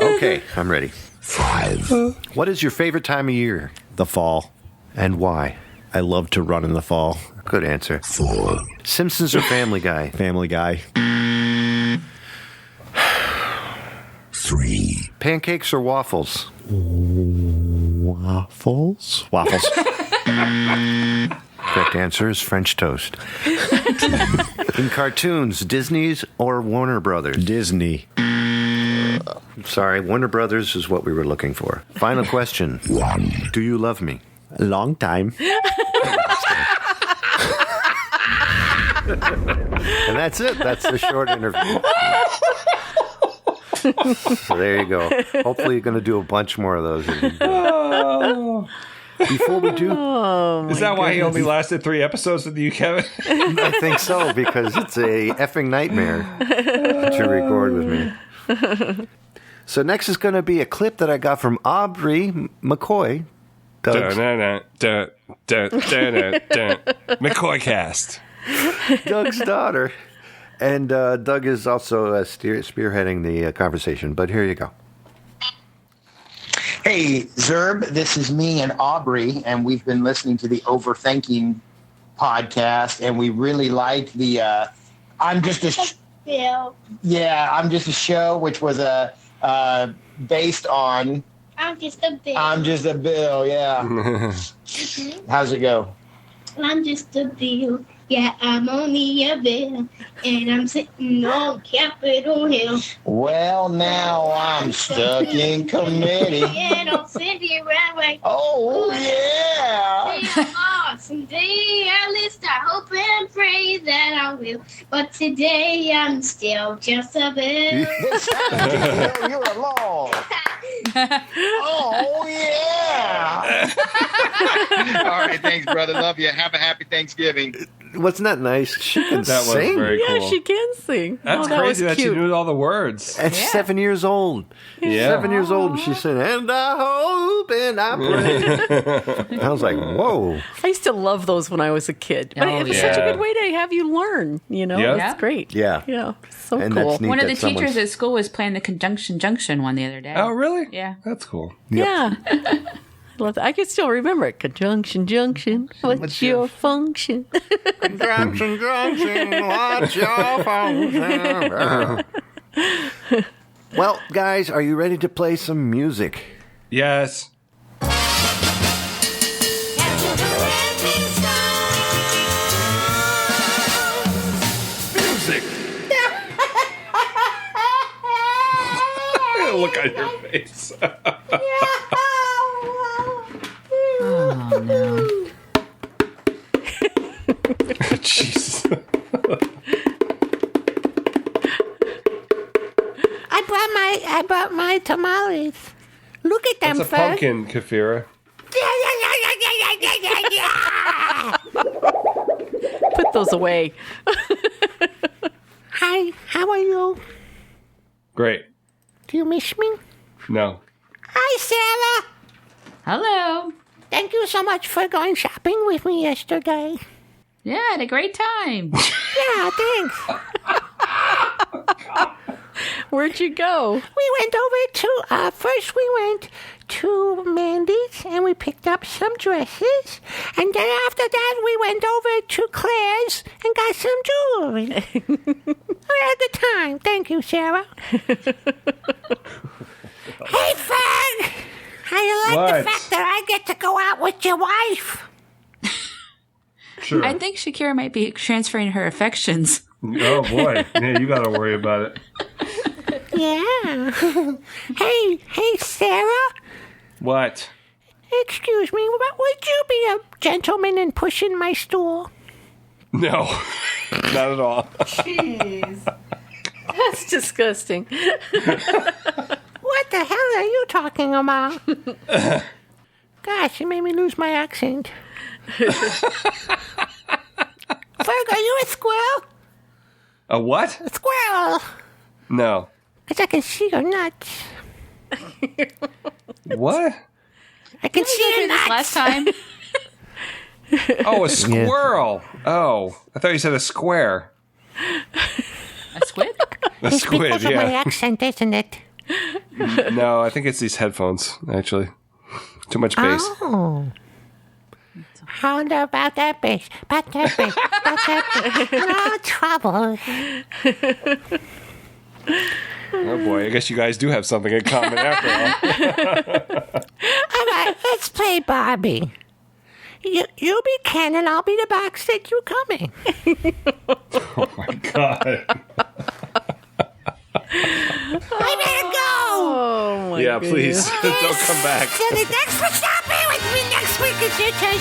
Okay, I'm ready. 5. What is your favorite time of year The fall. and why? I love to run in the fall. Good answer. 4. Simpsons or Family Guy? Family Guy. 3. Pancakes or waffles? Waffles? Waffles. Correct answer is French toast. In cartoons, Disney's or Warner Brothers? Disney. Sorry, Warner Brothers is what we were looking for. Final question. 1. Do you love me? Long time. And that's it. That's the short interview. So there you go. Hopefully you're going to do a bunch more of those. Before we do, Is that why he only lasted 3 episodes with you, Kevin? I think so, because it's a effing nightmare to record with me. So next is going to be a clip that I got from Aubrey McCoy, Doug's McCoy cast. daughter. And Doug is also spearheading the conversation. But here you go. Hey, Zerb, this is me and Aubrey, and we've been listening to the Overthinking podcast, and we really like the I'm Just a Show, which was a based on I'm just a bill. I'm just a bill, yeah. How's it go? I'm just a bill. Yeah, I'm only a bill. And I'm sitting on Capitol Hill. Well, now I'm stuck in committee. And I'm sitting around like, oh, yeah. Day off. Someday at least I hope and pray that I will. But today I'm still just a bill. You're alone. Oh, yeah. All right, thanks, brother. Love you. Have a happy Thanksgiving. Wasn't that nice? She can That was sing. very cool. Yeah, she can sing. That's that crazy was that she cute. knew all the words. At 7 years old. Yeah. 7 years old, and she said, and I hope and I pray. I was like, whoa. I used to love those when I was a kid. But it was such a good way to have you learn, you know? Yeah. It's great. Yeah. Yeah. So And cool. that's neat One of that the teachers someone's- at school was playing the Conjunction Junction one the other day. Oh, really? Yeah. That's cool. Yeah. I love that. I can still remember it. Conjunction, junction. What's your function? Conjunction, junction, what's your function? Well, guys, are you ready to play some music? Yes. Music. Look on your face. Oh, no. Jesus. I brought my tamales. Look at them, That's a Ferg. pumpkin, Kafira. Put those away. Hi, how are you? Great. Do you miss me? No. Hi, Sarah. Hello. Thank you so much for going shopping with me yesterday. Yeah, I had a great time. Yeah, thanks. Where'd you go? We went over to, first we went to Mandy's and we picked up some dresses. And then after that we went over to Claire's and got some jewelry. We had a good time. Thank you, Sarah. Hey, Ferg! How you like What? the fact that I get to go out with your wife? Sure. I think Shakira might be transferring her affections. Oh, boy. Yeah, you got to worry about it. Yeah. Hey, Sarah. What? Excuse me, but would you be a gentleman and push in my stool? No. Not at all. Jeez. That's disgusting. What the hell are you talking about? Gosh, you made me lose my accent. Ferg, are you a squirrel? A what? A squirrel. No. Because I can see your nuts. What? I can see your nuts. Last time. Oh, a squirrel. Oh, I thought you said a square. A squid? A It's squid, because of my yeah. accent, isn't it? No, I think it's these headphones, actually. Too much bass. Oh. How about that bass? About that bass? About that bass? No trouble. Oh, boy. I guess you guys do have something in common after all. All right, let's play Barbie. You be Ken and I'll be the box that you come in. Oh, my God. I better go. Oh, my Yeah, goodness. please. Don't come back. So the next one, stop here with me next week. It's your turn,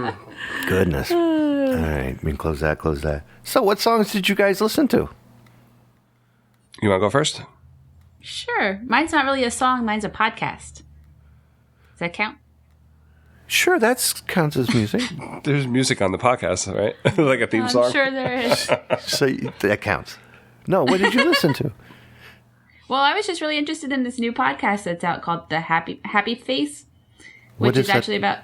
Shelly. Goodness. All right, we can close that. So what songs did you guys listen to? You want to go first? Sure. Mine's not really a song. Mine's a podcast. Does that count? Sure, that counts as music. There's music on the podcast, right? Like a theme I'm song? sure there is. So that counts. No, what did you listen to? Well, I was just really interested in this new podcast that's out called The Happy Face, What which is is that? actually about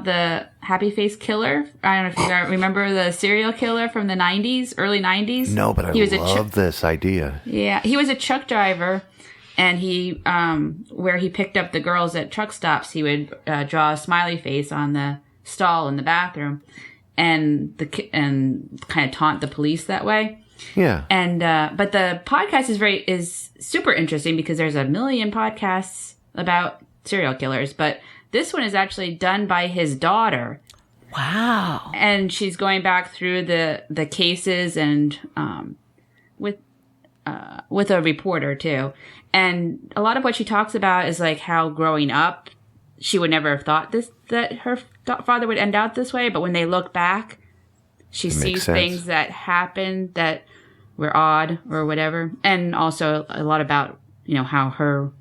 the Happy Face killer. I don't know if you guys remember the serial killer from the 90s, early 90s. No, but I He was love this idea. Yeah, he was a truck driver, and he, where he picked up the girls at truck stops, he would draw a smiley face on the stall in the bathroom. and kind of taunt the police that way. Yeah. And but the podcast is super interesting because there's a million podcasts about serial killers, but this one is actually done by his daughter. Wow. And she's going back through the cases and with a reporter too. And a lot of what she talks about is like how growing up she would never have thought that her father would end out this way, but when they look back, she sees things that happened that were odd or whatever. And also a lot about, how her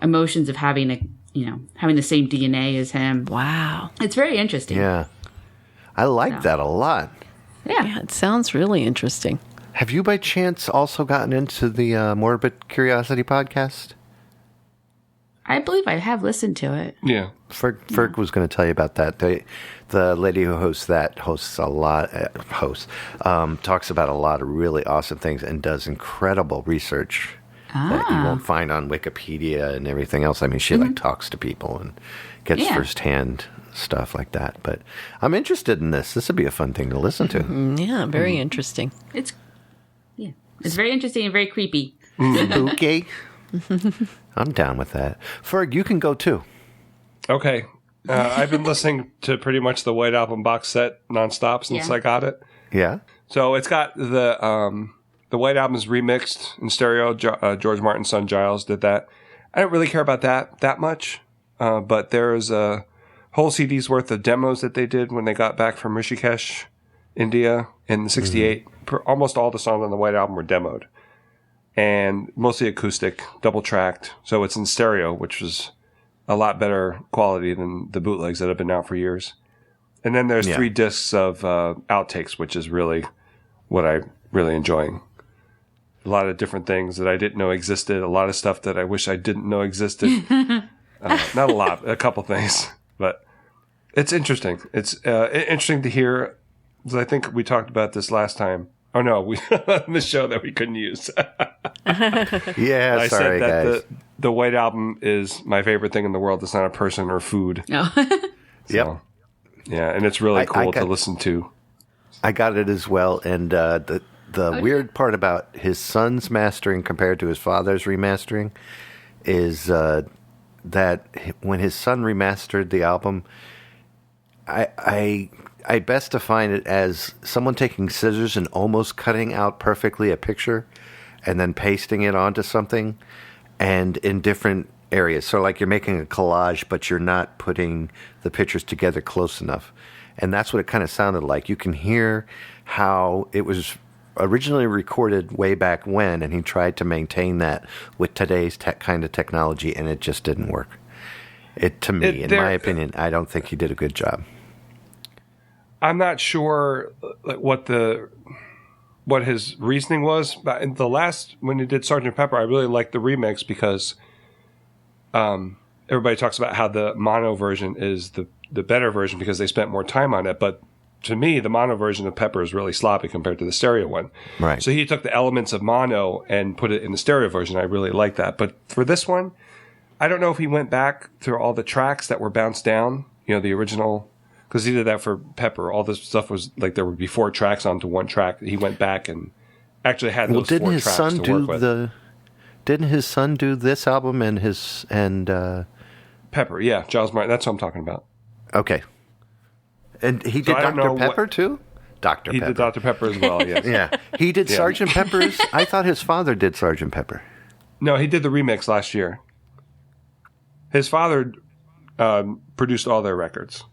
emotions of having the same DNA as him. Wow. It's very interesting. Yeah. I like that a lot. Yeah. It sounds really interesting. Have you by chance also gotten into the Morbid Curiosity podcast? I believe I have listened to it. Yeah. Ferg was going to tell you about that. The lady who hosts that talks about a lot of really awesome things and does incredible research that you won't find on Wikipedia and everything else. I mean, she talks to people and gets firsthand stuff like that. But I'm interested in this. This would be a fun thing to listen to. Yeah, very interesting. It's very interesting and very creepy. Spooky. I'm down with that. Ferg, you can go too. Okay. I've been listening to pretty much the White Album box set nonstop since I got it. Yeah. So it's got the White Album's remixed in stereo. George Martin's son Giles did that. I don't really care about that much, but there's a whole CD's worth of demos that they did when they got back from Rishikesh, India in '68. Almost all the songs on the White Album were demoed. And mostly acoustic, double-tracked. So it's in stereo, which was a lot better quality than the bootlegs that have been out for years. And then there's 3 discs of outtakes, which is really what I'm really enjoying. A lot of different things that I didn't know existed. A lot of stuff that I wish I didn't know existed. Not a lot, a couple things. But it's interesting. It's interesting to hear. Because I think we talked about this last time. Oh, no, we on the show that we couldn't use. Yeah, I sorry, said that guys. the White Album is my favorite thing in the world. It's not a person or food. Oh. Yep. Yeah, and it's really cool to listen to. I got it as well, and the weird part about his son's mastering compared to his father's remastering is that when his son remastered the album, I best define it as someone taking scissors and almost cutting out perfectly a picture and then pasting it onto something and in different areas. So like you're making a collage, but you're not putting the pictures together close enough. And that's what it kind of sounded like. You can hear how it was originally recorded way back when, and he tried to maintain that with today's kind of technology, and it just didn't work. In my opinion, I don't think he did a good job. I'm not sure what his reasoning was. But in the last, when he did Sgt. Pepper, I really liked the remix because everybody talks about how the mono version is the better version because they spent more time on it. But to me, the mono version of Pepper is really sloppy compared to the stereo one. Right. So he took the elements of mono and put it in the stereo version. I really like that. But for this one, I don't know if he went back through all the tracks that were bounced down, the original. Because he did that for Pepper. All this stuff was like there would be 4 tracks onto one track. He went back and actually had those 4 tracks to work with. Didn't his son do this album and Pepper? Yeah, Giles Martin. That's what I'm talking about. Okay. And he did Dr. Pepper too? He did Dr. Pepper as well, yes. Yeah. He did Sgt. Pepper's? I thought his father did Sgt. Pepper. No, he did the remix last year. His father produced all their records.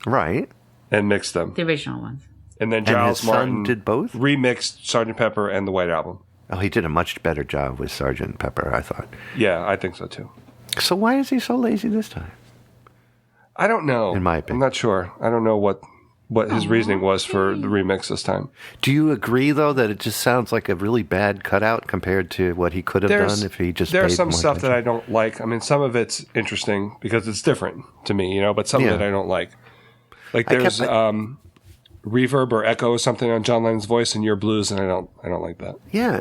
Right. And mixed them. The original ones. And then Giles Martin did both? Remixed Sgt. Pepper and the White Album. Oh, he did a much better job with Sgt. Pepper, I thought. Yeah, I think so too. So why is he so lazy this time? I don't know. In my opinion. I'm not sure. I don't know what his reasoning was for the remix this time. Do you agree, though, that it just sounds like a really bad cutout compared to what he could have done if he just There's paid some more stuff attention? that I don't like. I mean, some of it's interesting because it's different to me, but some of it I don't like. Like there's reverb or echo or something on John Lennon's voice in Your Blues, and I don't like that. Yeah,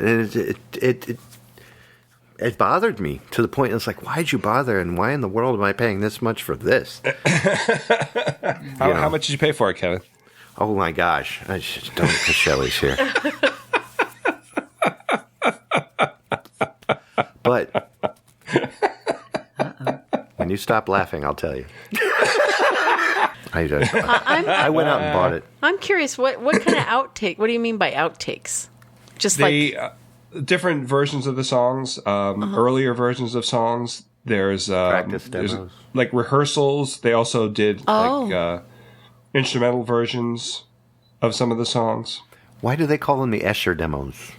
it bothered me to the point it's like, why'd you bother, and why in the world am I paying this much for this? How much did you pay for it, Kevin? Oh my gosh! I just don't because Shelly's here. But when you stop laughing, I'll tell you. I went out and bought it. I'm curious, what kind of outtake? What do you mean by outtakes? Just different versions of the songs, earlier versions of songs. There's practice demos, like rehearsals. They also did instrumental versions of some of the songs. Why do they call them the Escher demos?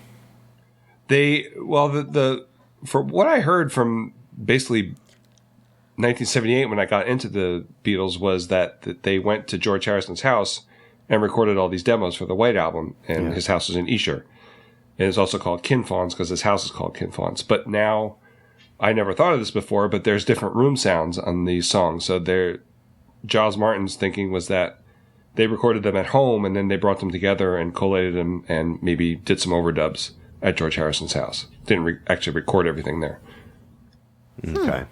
For what I heard from basically 1978 when I got into the Beatles was that they went to George Harrison's house and recorded all these demos for the White Album, and his house was in Esher. And it's also called Kin Fawns because his house is called Kin Fawns. But now, I never thought of this before, but there's different room sounds on these songs. So Giles Martin's thinking was that they recorded them at home and then they brought them together and collated them and maybe did some overdubs at George Harrison's house. Didn't actually record everything there. Okay.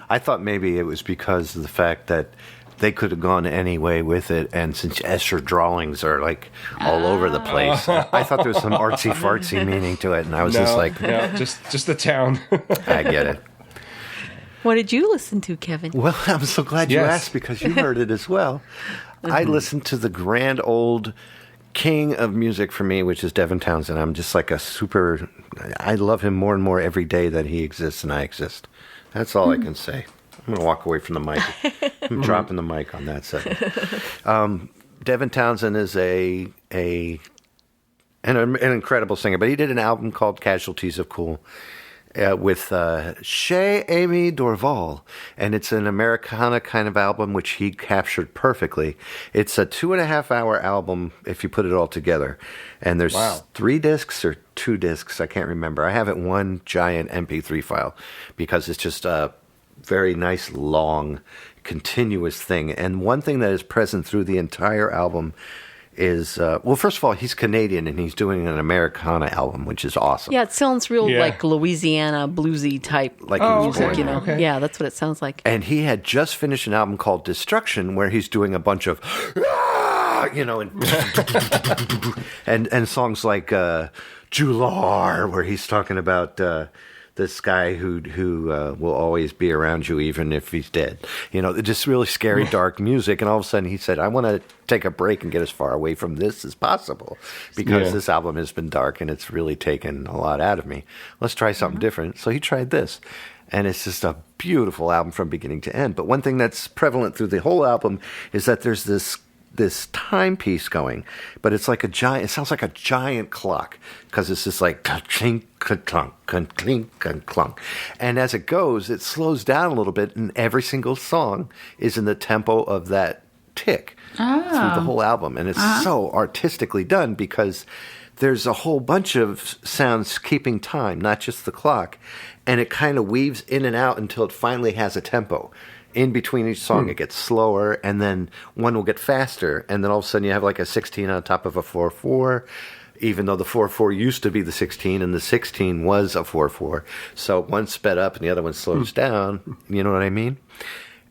I thought maybe it was because of the fact that they could have gone any way with it, and since Escher drawings are like all over the place, I thought there was some artsy-fartsy meaning to it, and I was just the town. I get it. What did you listen to, Kevin? Well, I'm so glad you asked because you heard it as well. I listened to the grand old king of music for me, which is Devin Townsend. I'm just like I love him more and more every day that he exists and I exist. That's all I can say. I'm going to walk away from the mic. I'm dropping the mic on that second. Devin Townsend is an incredible singer, but he did an album called Casualties of Cool with Chez Amy Dorval, and it's an Americana kind of album, which he captured perfectly. It's a 2.5-hour album if you put it all together, and there's 3 discs or 2 discs, I can't remember. I have it one giant MP3 file because it's just a very nice, long, continuous thing. And one thing that is present through the entire album is, first of all, he's Canadian and he's doing an Americana album, which is awesome. Yeah, it sounds real like Louisiana bluesy type music, Okay. Yeah, that's what it sounds like. And he had just finished an album called Destruction where he's doing a bunch of, and songs like Jular, where he's talking about this guy who will always be around you even if he's dead. Just really scary, dark music. And all of a sudden he said, I want to take a break and get as far away from this as possible because this album has been dark and it's really taken a lot out of me. Let's try something different. So he tried this. And it's just a beautiful album from beginning to end. But one thing that's prevalent through the whole album is that there's this timepiece going, but it's like it sounds like a giant clock because it's just like clink, clunk, clink, clunk. And as it goes, it slows down a little bit, and every single song is in the tempo of that tick through the whole album. And it's so artistically done because there's a whole bunch of sounds keeping time, not just the clock, and it kind of weaves in and out until it finally has a tempo. In between each song, it gets slower, and then one will get faster, and then all of a sudden you have like a 16 on top of a 4/4, even though the 4/4 used to be the 16, and the 16 was a 4/4. So one sped up and the other one slows down. You know what I mean?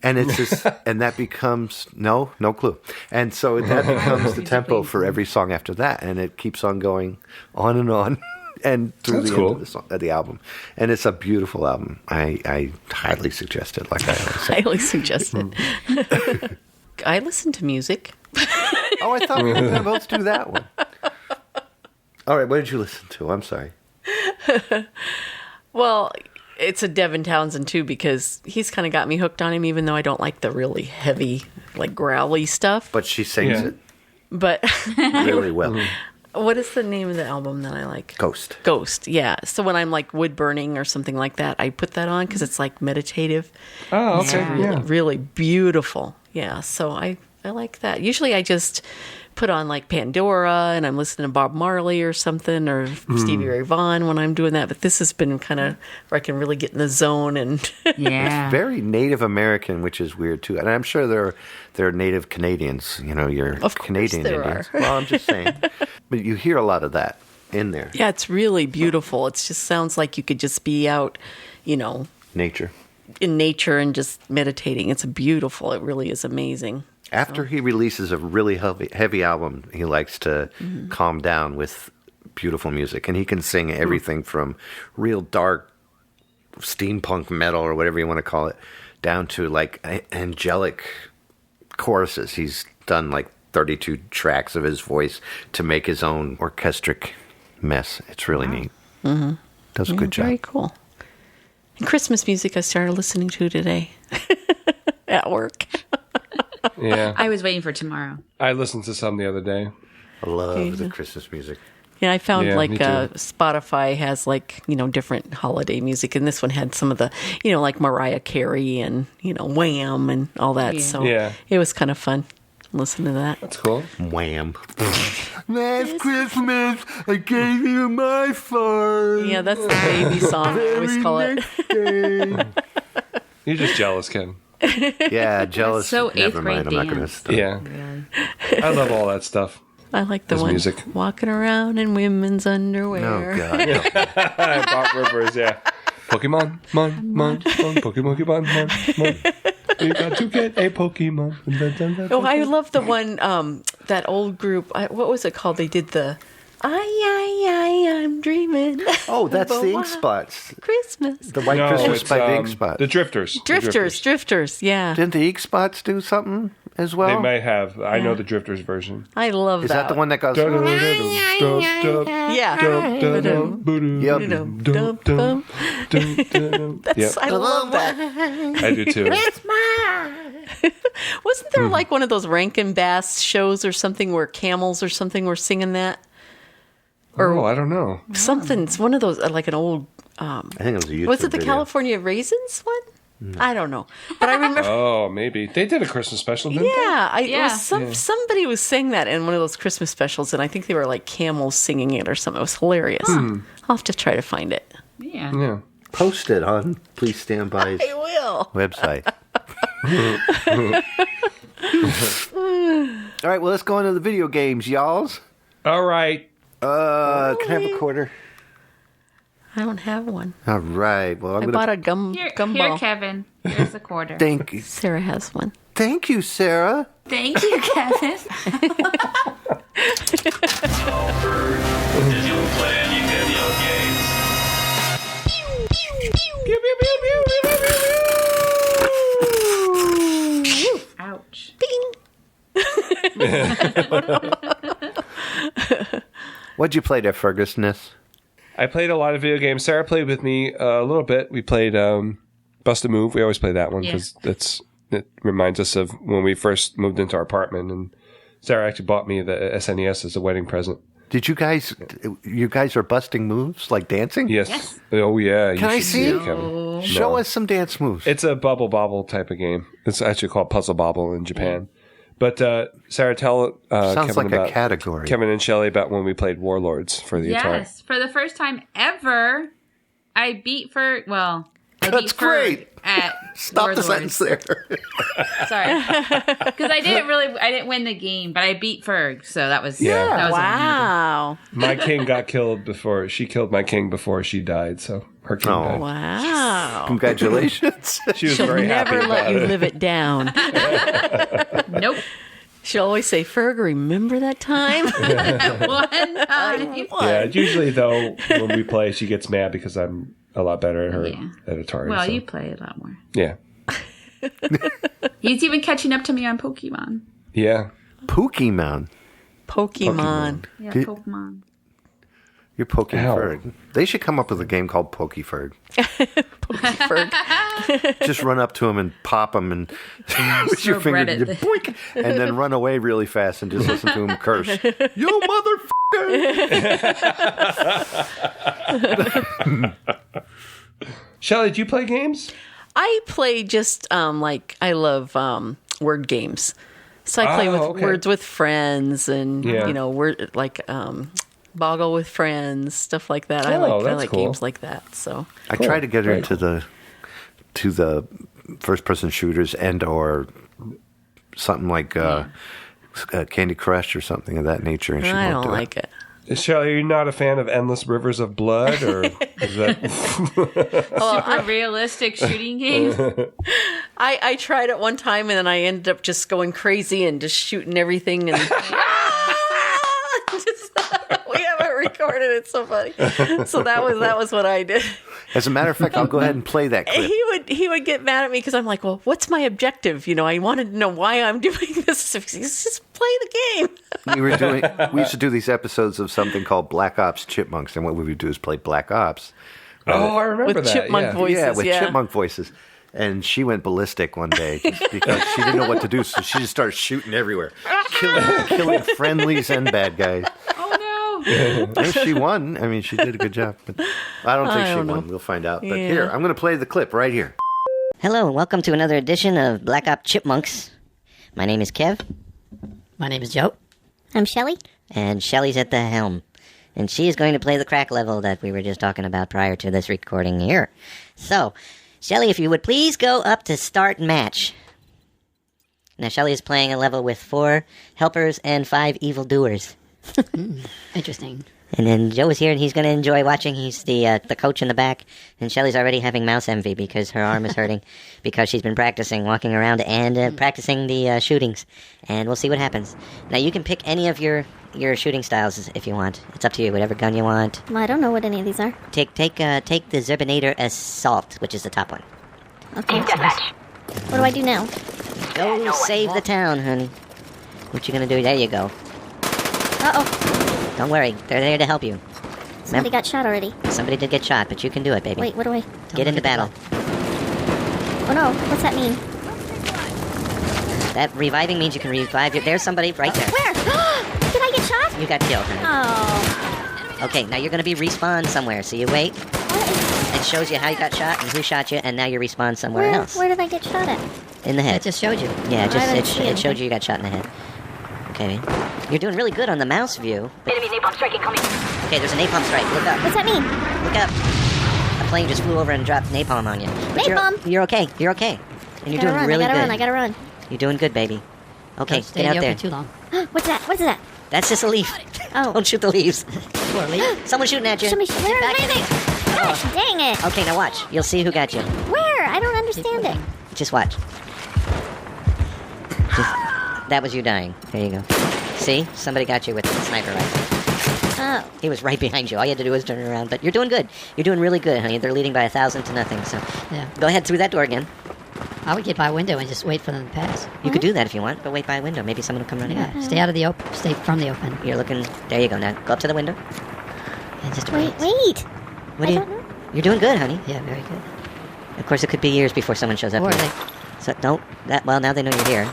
And it's just, and that becomes no clue. And so that becomes the tempo for every song after that, and it keeps on going on and on. And through the end of the album. And it's a beautiful album. I highly suggest it, like I always say. Highly suggest it. I listen to music. I thought we were going to both do that one. All right, what did you listen to? I'm sorry. Well, it's a Devin Townsend, too, because he's kind of got me hooked on him, even though I don't like the really heavy, like growly stuff. But she sings it. But really well. What is the name of the album that I like? Ghost, yeah. So when I'm like wood burning or something like that, I put that on because it's like meditative. Oh, okay. It's really, really beautiful. Yeah, so I like that. Usually I just put on like Pandora and I'm listening to Bob Marley or something or Stevie Ray Vaughan when I'm doing that. But this has been kind of where I can really get in the zone and It's very Native American, which is weird too. And I'm sure there are Native Canadians. You're Canadian Indians. Well, I'm just saying. But you hear a lot of that in there. Yeah, it's really beautiful. It just sounds like you could just be out, Nature. In nature and just meditating. It's beautiful. It really is amazing. After he releases a really heavy album, he likes to calm down with beautiful music. And he can sing everything from real dark steampunk metal or whatever you want to call it, down to like angelic choruses. He's done like 32 tracks of his voice to make his own orchestric mess. It's really neat. Mm-hmm. Does a good job. Very cool. And Christmas music I started listening to today at work. Yeah. I was waiting for tomorrow. I listened to some the other day. I love the Christmas music. Yeah, I found Yeah, like me too. Spotify has like, different holiday music. And this one had some of the, like Mariah Carey and, Wham and all that. Yeah. So Yeah. it was kind of fun. Listen to that. That's cool. Wham. Last Christmas, I gave you my phone. Yeah, that's the baby song. I always call it. You're just jealous, Ken. Yeah, jealous. So Never eighth mind. I'm grade not going to dance. stop. Yeah. I love all that stuff. I like the His one music. walking around in women's underwear. Oh, God. Bob Rivers, yeah. Pokemon, Pokemon. You got to get a Pokemon. Oh, I love the one, that old group. What was it called? They did the I'm dreaming. Oh, that's of a the Ink wild Spots. Christmas. The White Christmas by the Ink Spots. The Drifters. Drifters, yeah. Didn't the Ink Spots do something as They well? might have. I know the Drifters version. I love Is that. that the one that goes... Yeah. Yep. I love that. I do too. Wasn't there like one of those Rankin Bass shows or something where camels or something were singing that? Or I don't know. something. It's one of those, like an old. I think it was a YouTube Was it the video. California Raisins one? I don't know, but I remember. Oh, maybe they did a Christmas special, didn't Yeah, Yeah. It was somebody was saying that in one of those Christmas specials, and I think they were like camels singing it or something. It was hilarious. I'll have to try to find it. Yeah. they? Yeah. Post it on Please Stand By's I will. website. All right, well, let's go into the video games, y'alls. All right. Can I have a quarter? I don't have one. All right. Well, I bought a gumball. Here, Kevin. Here's a quarter. Thank you. Sarah has one. Thank you, Sarah. Thank you, Kevin. Ouch. What'd you play there, Fergusness? I played a lot of video games. Sarah played with me a little bit. We played Bust a Move. We always play that one because it reminds us of when we first moved into our apartment. And Sarah actually bought me the SNES as a wedding present. Did you guys are busting moves, like dancing? Yes. Oh, yeah. You Can I should see? it, Kevin. Show us some dance moves. It's a bubble bobble type of game. It's actually called Puzzle Bobble in Japan. But Sarah, tell Sounds Kevin like a about category. Kevin and Shelly about when we played Warlords for the Atari. Yes, for the first time ever, I beat Ferg. Well, I That's beat Ferg great. at Stop the Warlords. sentence there. Sorry, because I didn't win the game, but I beat Ferg, so that was Yeah. That was Wow. My king got killed before she killed my king before she died. So her king died. Wow. Congratulations. She was She'll very never happy let about you it. live it down. Nope. She'll always say, Ferg, remember that time? One time. Yeah, usually though when we play, she gets mad because I'm a lot better at her at Atari. Well, so. you play a lot more. Yeah. He's even catching up to me on Pokemon. Yeah. Pokemon. Pokemon. Yeah, Did- Pokemon. You're poking Ow. Ferg. They should come up with a game called Pokeferg. Ferg. Just run up to him and pop him and with your Throw finger, bread at you the- boink, and then run away really fast and just listen to him curse. You motherfucker! Shelly, do you play games? I play just I love word games. So I play with words with friends and word like boggle with friends, stuff like that. I like cool. games like that. So I try to get her into the first person shooters and or something like Candy Crush or something of that nature. And she I won't don't do like it. Shelly, are you not a fan of Endless Rivers of Blood, or is that Super realistic shooting games. I tried it one time and then I ended up just going crazy and just shooting everything and we haven't recorded it. So funny. So that was what I did. As a matter of fact, I'll go ahead and play that clip. He would get mad at me because I'm like, well, what's my objective? I wanted to know why I'm doing this. Just play the game. We used to do these episodes of something called Black Ops Chipmunks, and what we would do is play Black Ops. Oh, I remember with that. Chipmunk voices. Yeah, with chipmunk voices. And she went ballistic one day just because she didn't know what to do, so she just started shooting everywhere, killing friendlies and bad guys. Oh, no. And she won. I mean, she did a good job. But I don't think she won. We'll find out. But here, I'm going to play the clip right here. Hello, and welcome to another edition of Black Ops Chipmunks. My name is Kev. My name is Joe. I'm Shelly. And Shelly's at the helm. And she is going to play the crack level that we were just talking about prior to this recording here. So, Shelly, if you would please go up to start match. Now, Shelly is playing a level with 4 helpers and 5 evildoers. Interesting. And then Joe is here, and he's going to enjoy watching. He's the coach in the back, and Shelly's already having mouse envy because her arm is hurting because she's been practicing walking around and practicing the shootings. And we'll see what happens. Now, you can pick any of your shooting styles if you want. It's up to you, whatever gun you want. Well, I don't know what any of these are. Take the Zerbinator Assault, which is the top one. Okay. What do I do now? Go save the town, honey. What you gonna do? There you go. Uh-oh. Don't worry, they're there to help you. Somebody got shot already. Somebody did get shot, but you can do it, baby. Wait, what do I... Get into battle. Oh no, what's that mean? That reviving means you can revive your... There's somebody right there. Where? Did I get shot? You got killed, honey. Oh. Okay, now you're gonna be respawned somewhere, so you wait. It shows you how you got shot and who shot you, and now you respawn somewhere else. Where did I get shot at? In the head. It just showed you. Yeah, it showed you got shot in the head. Okay. You're doing really good on the mouse view. Enemy napalm strike incoming. Okay, there's a napalm strike. Look up. What's that mean? Look up. A plane just flew over and dropped napalm on you. But Napalm? You're okay. You're okay. And you're doing really good. I gotta run. You're doing good, baby. Okay, Don't stay get out there. too long. What's that? What's that? That's just a leaf. Oh. Don't shoot the leaves. Poor leaf. Someone's shooting at you. Where am I? Gosh, dang it. Okay, now watch. You'll see who got you. Where? I don't understand it. Just watch. That was you dying. There you go. See? Somebody got you with the sniper rifle. Oh. He was right behind you. All you had to do was turn around. But you're doing good. You're doing really good, honey. They're leading by 1,000 to nothing. So yeah. Go ahead through that door again. I would get by a window and just wait for them to pass. You could do that if you want, but wait by a window. Maybe someone will come running out. Stay out of the open. Stay from the open. You're looking... There you go. Now, go up to the window. And just wait. What are you... You're doing good, honey. Yeah, very good. Of course, it could be years before someone shows up. Or here. So don't... Well, now they know you're here.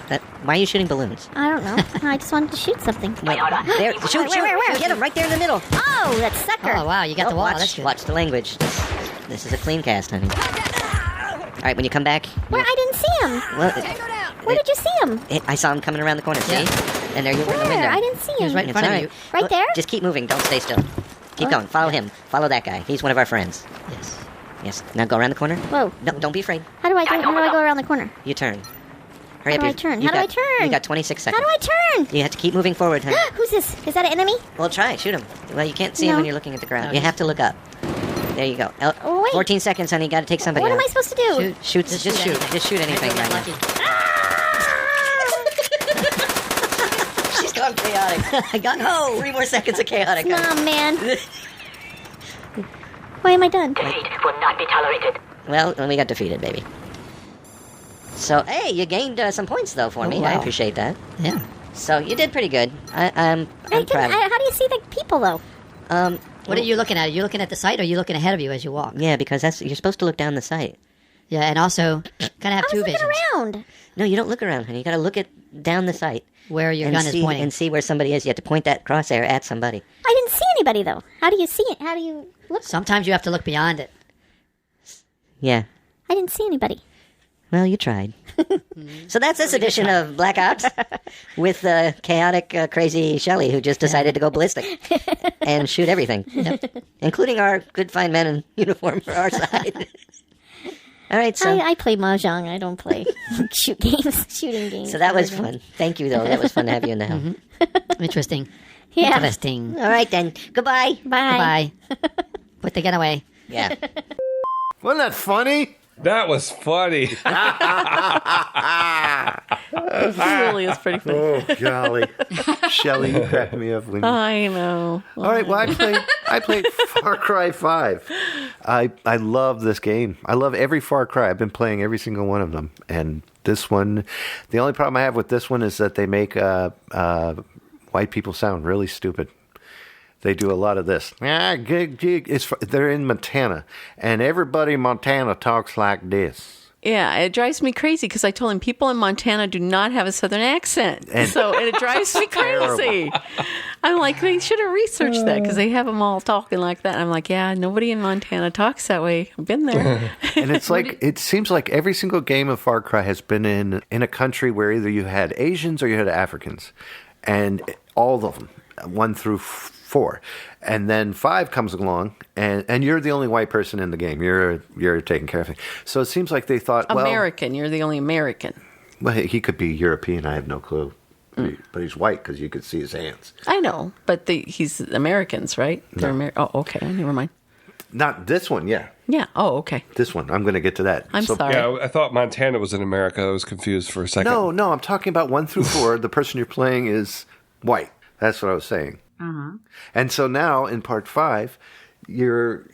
Why are you shooting balloons? I don't know. I just wanted to shoot something. Wait, there. Shoot. Where? Hit him right there in the middle. Oh, that sucker. Oh, wow. You got the wall. That's good. Watch the language. This is a clean cast, honey. All right, when you come back... Where? I didn't see him. Well, where did you see him? I saw him coming around the corner, see? And there you were in the Where? window. I didn't see him. He was right in front of you. Right there? Just keep moving. Don't stay still. Keep going. Follow him. Follow that guy. He's one of our friends. Yes. Now go around the corner. Whoa. No, don't be afraid. How do I go around the corner? You turn. Hurry up. How do I turn? You got 26 seconds. How do I turn? You have to keep moving forward, honey. Who's this? Is that an enemy? Well, try it. Shoot him. Well, you can't see him when you're looking at the ground. You have to look up. There you go. 14 seconds, honey. Got to take somebody What out. am I supposed to do? Shoot. Just shoot. Just shoot anything right now. She's gone chaotic. I got 3 more seconds of chaotic. Nah, man. Why am I done? Defeat will not be tolerated. Well, we got defeated, baby. So, hey, you gained some points, though, for me. Wow. I appreciate that. Yeah. So, you did pretty good. I'm proud. How do you see the people, though? What are you looking at? Are you looking at the site, or are you looking ahead of you as you walk? Yeah, because you're supposed to look down the sight. Yeah, and also kind of have two visions. Around. No, you don't look around, honey. You got to look down the sight. Where your gun is pointing. And see where somebody is. You have to point that crosshair at somebody. I didn't see anybody, though. How do you see it? How do you look? Sometimes you have to look beyond it. Yeah. I didn't see anybody. Well, you tried. So that's this edition of Black Ops with chaotic, crazy Shelly, who just decided to go ballistic and shoot everything, including our good fine men in uniform for our side. All right, so I play mahjong. I don't play shooting games. So that was fun. Thank you, though. That was fun to have you in the helm. Interesting. Yeah. Interesting. All right, then. Goodbye. Bye. Goodbye. Put the gun away. Yeah. Wasn't that funny? That was funny. It really is pretty funny. Oh, golly. Shelly, you cracked me up. I know. All right, well, I played Far Cry 5. I love this game. I love every Far Cry. I've been playing every single one of them. And this one, the only problem I have with this one is that they make white people sound really stupid. They do a lot of this. They're in Montana, and everybody in Montana talks like this. Yeah, it drives me crazy because I told him people in Montana do not have a Southern accent. And it drives me crazy. I'm like, they should have researched that because they have them all talking like that. I'm like, yeah, nobody in Montana talks that way. I've been there. And it's like, it seems like every single game of Far Cry has been in a country where either you had Asians or you had Africans. And all of them, 1 through 4. And then 5 comes along, and you're the only white person in the game. You're taking care of it. So it seems like they thought, American. You're the only American. Well, he could be European. I have no clue. But he's white because you could see his hands. I know, but he's Americans, right? No. Oh, okay. Never mind. Not this one, yeah. Yeah. Oh, okay. This one. I'm going to get to that. I'm sorry. Yeah, I thought Montana was in America. I was confused for a second. No. I'm talking about 1 through 4. The person you're playing is white. That's what I was saying. Uh-huh. And so now in part 5, you're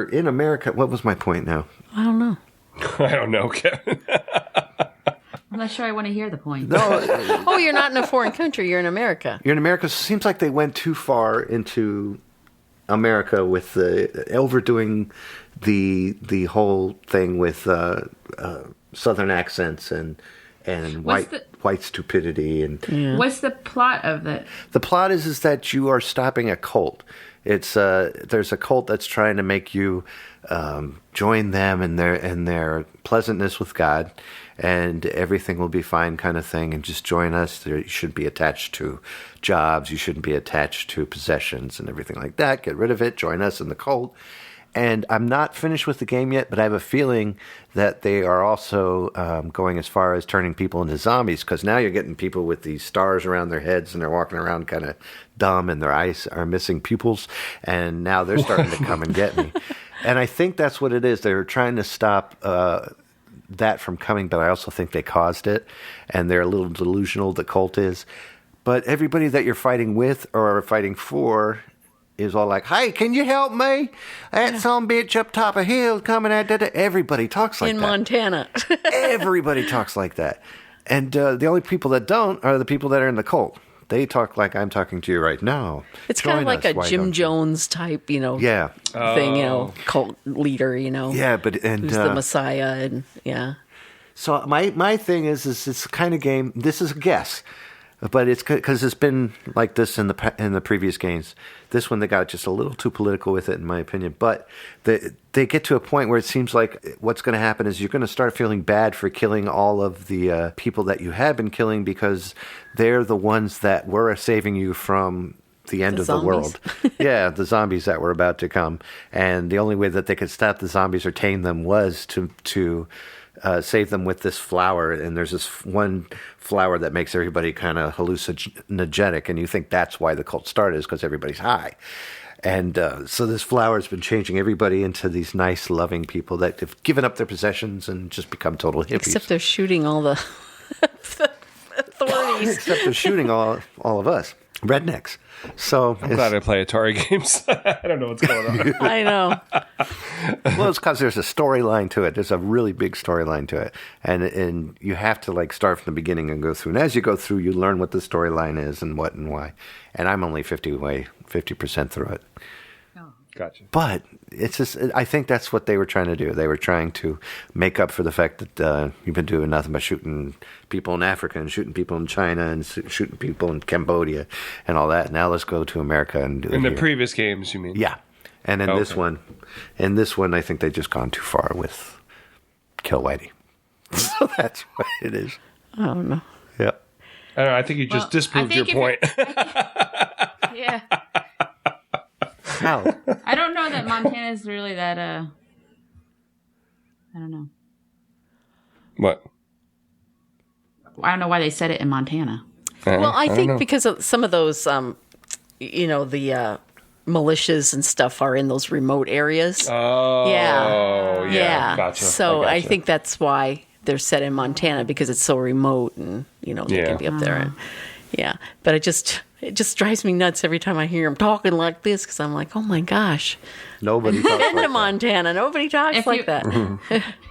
in America. What was my point now? I don't know. I don't know, Kevin. I'm not sure I want to hear the point. No. Oh, you're not in a foreign country. You're in America. You're in America. It seems like they went too far into America with overdoing the whole thing with Southern accents and white stupidity. And What's the plot of it? The plot is that you are stopping a cult. It's there's a cult that's trying to make you join them in their pleasantness with God, and everything will be fine, kind of thing. And just join us. You shouldn't be attached to jobs. You shouldn't be attached to possessions and everything like that. Get rid of it. Join us in the cult. And I'm not finished with the game yet, but I have a feeling that they are also going as far as turning people into zombies, because now you're getting people with these stars around their heads and they're walking around kind of dumb and their eyes are missing pupils. And now they're starting to come and get me. And I think that's what it is. They're trying to stop that from coming, but I also think they caused it. And they're a little delusional, the cult is. But everybody that you're fighting with or fighting for is all like, hey, can you help me? That some bitch up top of hill coming at that. Everybody talks like that. In Montana. Everybody talks like that. And the only people that don't are the people that are in the cult. They talk like I'm talking to you right now. It's kind of like a Jim Jones type, thing, cult leader, Yeah, but who's the Messiah, and yeah. So my thing is it's the kind of game. This is a guess. But it's because it's been like this in the previous games. This one, they got just a little too political with it, in my opinion. But they get to a point where it seems like what's going to happen is you're going to start feeling bad for killing all of the people that you have been killing, because they're the ones that were saving you from the end of the world. Yeah, the zombies that were about to come. And the only way that they could stop the zombies or tame them was to save them with this flower, and there's this one flower that makes everybody kind of hallucinogenic, and you think that's why the cult started, is because everybody's high. And so this flower has been changing everybody into these nice, loving people that have given up their possessions and just become total hippies. Except they're shooting all the authorities. Except they're shooting all of us. Rednecks. So I'm glad I play Atari games. I don't know what's going on. I know. Well, it's because there's a storyline to it. There's a really big storyline to it, and you have to start from the beginning and go through. And as you go through, you learn what the storyline is and what and why. And I'm only 50% through it. Gotcha. But it's just, I think that's what they were trying to do. They were trying to make up for the fact that you've been doing nothing but shooting people in Africa and shooting people in China and shooting people in Cambodia and all that. Now let's go to America and do it. In the previous games, you mean? Yeah. And in this one, I think they've just gone too far with Kill Whitey. So that's what it is. I don't know. Yeah. I don't know. I think you just disproved your point. Yeah. How? I don't know that Montana's really that, I don't know. What? I don't know why they said it in Montana. Well, I think because of some of those, the militias and stuff are in those remote areas. Oh, yeah. Gotcha. So I I gotcha. think that's why they're set in Montana, because it's so remote and, they can be up there. And, but it just drives me nuts every time I hear them talking like this, because I'm like, oh my gosh. Nobody talks Been like to Montana. Nobody talks like that.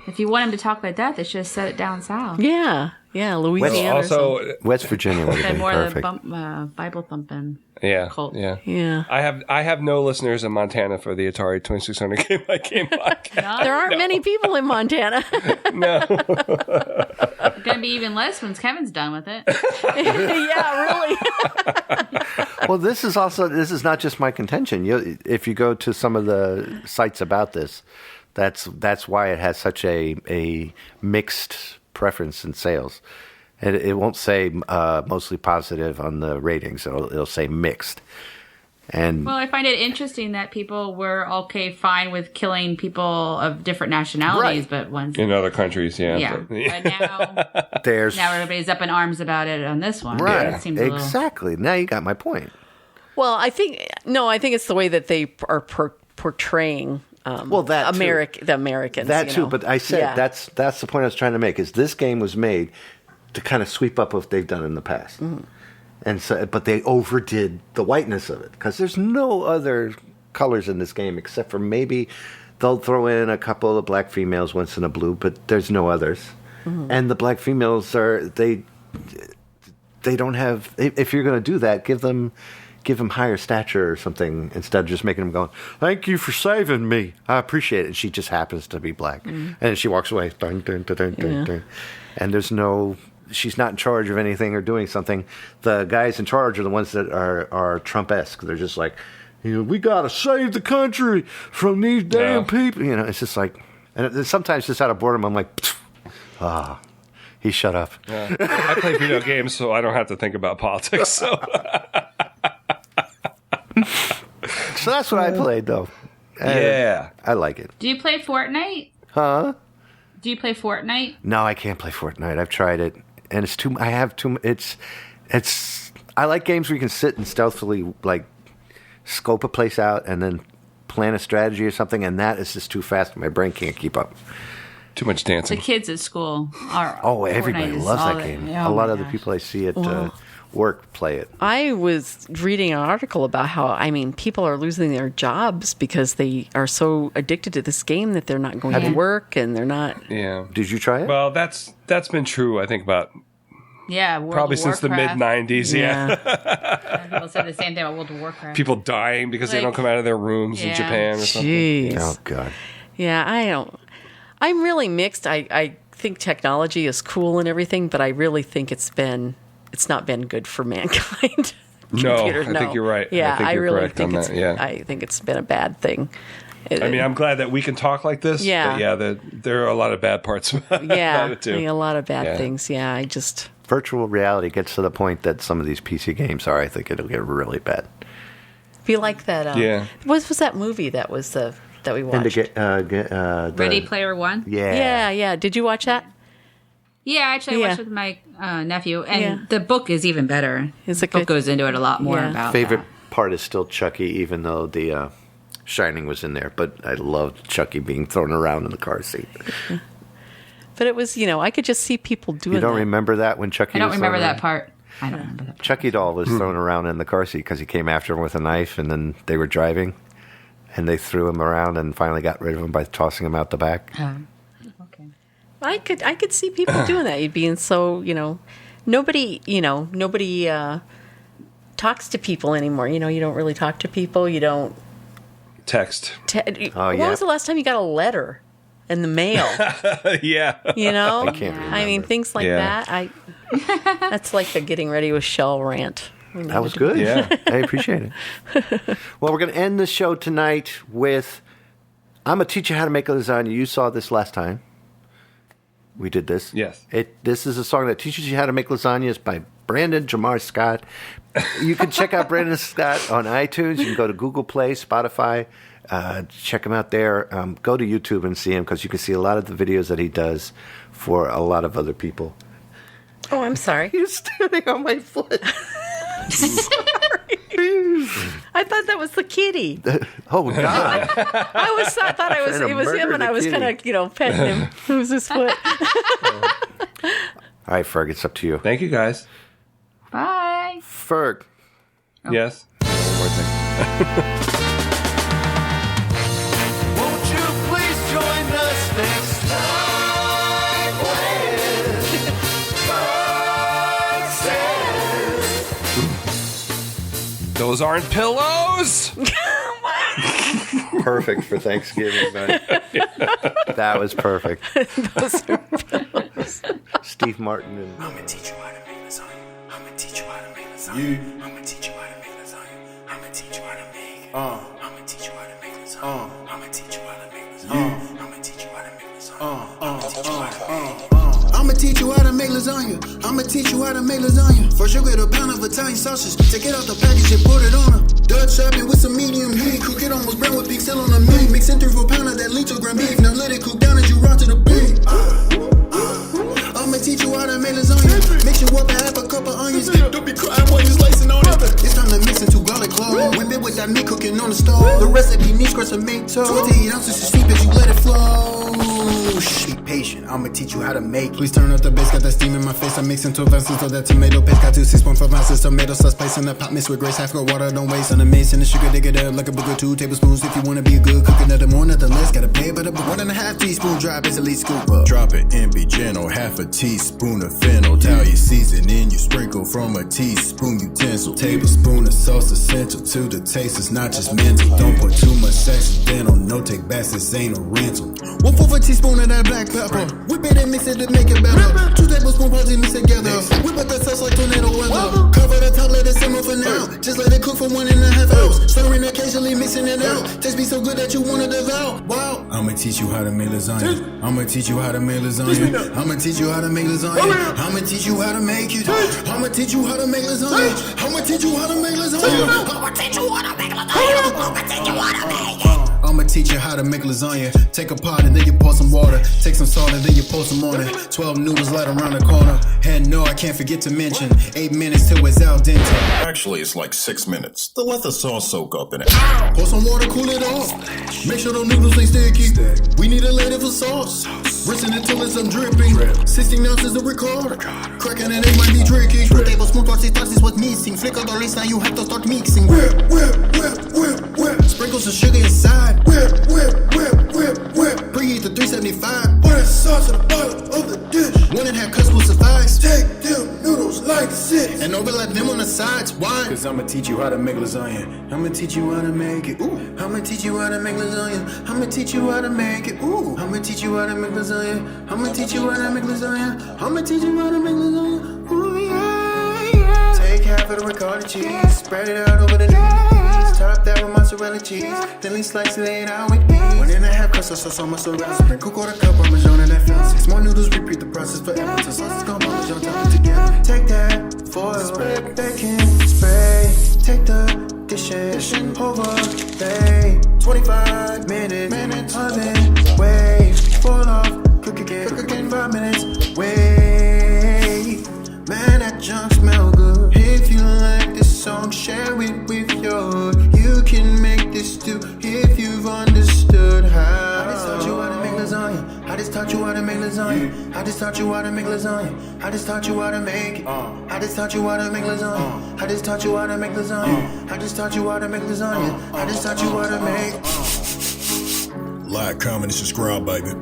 If you want him to talk like that, they should have set it down south. Yeah, Louisiana. Also, West Virginia would have been more perfect. of the Bible thumping. Yeah, cult. Yeah. I have no listeners in Montana for the Atari 2600 Game By Game podcast. There aren't many people in Montana. It's gonna be even less once Kevin's done with it. Yeah, really. Well, this is not just my contention. If you go to some of the sites about this, that's why it has such a mixed preference in sales. It won't say mostly positive on the ratings. It'll say mixed. And Well, I find it interesting that people were fine with killing people of different nationalities, but once in other countries, but now now everybody's up in arms about it on this one. right, It seems a little- exactly. Now you got my point. Well, I think it's the way that they are portraying. That too. the Americans. That too, but I said that's the point I was trying to make. Is this game was made to kind of sweep up what they've done in the past, and so, but they overdid the whiteness of it, because there's no other colors in this game except for maybe they'll throw in a couple of black females once in a blue, but there's no others, and the black females they don't have. If you're going to do that, give them higher stature or something, instead of just making them going, thank you for saving me, I appreciate it. And she just happens to be black. And she walks away. Dun, dun, dun, dun, dun, dun. And she's not in charge of anything or doing something. The guys in charge are the ones that are Trump-esque. They're just like, we got to save the country from these damn people. It's just like, and sometimes just out of boredom, I'm like, he shut up. Yeah. I play video games, so I don't have to think about politics. So. So that's what I played, though. And I like it. Do you play Fortnite? Huh? Do you play Fortnite? No, I can't play Fortnite. I've tried it, and it's too. I have too. It's. I like games where you can sit and stealthily scope a place out and then plan a strategy or something, and that is just too fast. My brain can't keep up. Too much dancing. The kids at school are. Everybody Fortnite loves all that game. Oh A lot my of the gosh. people I see at work play it. I was reading an article about how, people are losing their jobs because they are so addicted to this game that they're not going to work and they're not. Yeah. Did you try it? Well, that's been true, I think, about World probably of since the mid Warcraft. 90s. People said the same thing about World of Warcraft. People dying because they don't come out of their rooms in Japan or something. Jeez. Oh, God. Yeah, I'm really mixed. I think technology is cool and everything, but I really think it's not been good for mankind. No, Computers, I think you're right. Yeah, I think you're really correct think on it's. that. Yeah. I think it's been a bad thing. I'm glad that we can talk like this. Yeah. But there are a lot of bad parts about it too. A lot of bad things. Yeah, I just. Virtual reality gets to the point that some of these PC games are. I think it'll get really bad. Feel like that. What was that movie that was that we watched? Ready Player One. Yeah. Did you watch that? Yeah, actually, I watched it with my nephew, and the book is even better. The book goes into it a lot more about favorite part is still Chucky, even though the Shining was in there. But I loved Chucky being thrown around in the car seat. But it was, I could just see people doing that. You don't remember that when Chucky? I don't was remember thrown that around? part. I don't remember that part. Chucky doll was thrown around in the car seat because he came after him with a knife, and then they were driving, and they threw him around and finally got rid of him by tossing him out the back. I could see people doing that. You'd be so, nobody talks to people anymore. You don't really talk to people. You don't text. When was the last time you got a letter in the mail? Yeah. I can't remember. Things like that. That's like the getting ready with Shell rant. That was good. Yeah. I appreciate it. Well, we're going to end the show tonight with I'm going to teach you how to make lasagna. You saw this last time. We did this. Yes. This is a song that teaches you how to make lasagnas by Brandon Jamar Scott. You can check out Brandon Scott on iTunes. You can go to Google Play, Spotify. Check him out there. Go to YouTube and see him, because you can see a lot of the videos that he does for a lot of other people. Oh, I'm sorry. You're standing on my foot. Sorry. I thought that was the kitty. Oh, God. I thought it was him, and I was kind of, petting him. It was his foot. All right, Ferg, it's up to you. Thank you, guys. Bye. Ferg. Yes. One more thing. Won't you please join us next time when Ferg says Those aren't pillows. Perfect for Thanksgiving, buddy. That was perfect. Those are pillows. Steve Martin and... I'm gonna teach you how to make lasagna. I'm gonna teach you how to make lasagna. I'm gonna teach you how to make lasagna. I'm gonna teach you how to make it. I'm gonna teach you how to make lasagna. I'm gonna teach you how to make lasagna. I'm gonna teach you how to make lasagna. I'ma teach you how to make lasagna. I'ma teach you how to make lasagna. First you get a pound of Italian sausage. Take it out the package and put it on a Dutch oven with some medium heat. Cook it almost brown with pig still on the meat. Mix in 3-4 pound of that little ground beef. Now let it cook down as you rock to the beat. I'ma teach you how to make lasagna. Mix you up and half a cup of onions. Don't be crying while you slicing on it. It's time to mix into garlic clove. Whip it with that meat cooking on the stove. The recipe needs crust and make toast. 28 ounces of steep as you let it flow. Be patient, I'ma teach you how to make. Please turn up the bass, got that steam in my face. I mix into vessels of that tomato paste. Got 2 6.5 ounces tomato sauce. Place in the pot, mix with grace. Half cup water, don't waste. On the mace and the sugar, dig it up like a booger. 2 tablespoons if you wanna be a good cook. Another more, nothing less. Gotta pay by the 1.5 teaspoon. Dry basically scoop up. Drop it and be gentle. Half a teaspoon of fennel. Italian seasoning, you sprinkle from a teaspoon utensil. Tablespoon of sauce essential to the taste. It's not just mental. Don't put too much accidental. No take backs, this ain't a rental. 1/4 teaspoon of that black pepper. Whip it and mix it to make it better. 2 tablespoons parsley mix together. Whip up the sauce like tornado weather. Cover the top, let it simmer for now. Just let it cook for 1.5 hours. Stirring occasionally, mixing it out. Taste be so good that you wanna devour. Wow. I'ma teach you how to make lasagna. I'ma teach you how to make lasagna. I'ma teach you how to make lasagna. I'ma teach you how to make it. I'ma teach you how to make lasagna. I'ma teach you how to make lasagna. I'ma teach you how to make lasagna. I'ma teach you how to make it. I'ma teach you how to make lasagna. Take a pot and then you pour some water. Take some salt and then you pour some on it. 12 noodles light around the corner. And no, I can't forget to mention 8 minutes till it's al dente. Actually, it's like 6 minutes. To let the sauce soak up in it. Pour some water, cool it off. Make sure the noodles ain't sticky. We need a ladle for sauce. Rinsing it till it's dripping. 16 ounces of Ricotta. Cracking it might be tricky. 2 tablespoons, sauce is what's missing. Flick out the list, now you have to start mixing. Whip. Sprinkle some sugar inside. Whip. Preheat to 375. Pour that sauce at the bottom of the dish. 1.5 cups will suffice. Take them noodles like 6 and overlap them on the sides. Why? Cause I'ma teach you how to make lasagna. I'ma teach you how to make it. Ooh. I'ma teach you how to make lasagna. I'ma teach you how to make it. Ooh. I'ma teach you how to make lasagna. I'ma teach you how to make lasagna. I'ma teach you how to make lasagna. Ooh yeah. Take half of the ricotta cheese. Spread it out over the knees. Top that with mozzarella cheese. Thinly slice it, lay it out with ease. 1.5 cups of sauce on mozzarella. Sprinkle 1/4 cup Parmesan and that fills. 6 more noodles, repeat the process forever. Till sauce is gone, Parmesan, top it together. Take that foil, bacon, spray. Take the dishes over, lay. 25 minutes, oven, wait. Fall off, cook again 5 minutes, wait. Man, that junk smell good. If you like this song, share it with your. You can make this too if you've understood how. I just taught you how to make lasagna. I just taught you how to make lasagna. I just taught you how to make lasagna. I just taught you how to make it. I just taught you how to make lasagna. I just taught you how to make lasagna. I just taught you how to make lasagna. I just taught you how to make. Like, comment, and subscribe, baby.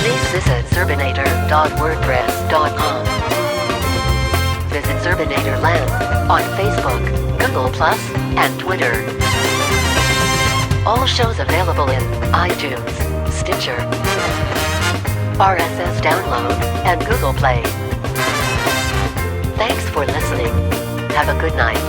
Please visit Zerbinator.wordpress.com. Visit Zerbinator Land on Facebook, Google+, and Twitter. All shows available in iTunes, Stitcher, RSS download, and Google Play. Thanks for listening. Have a good night.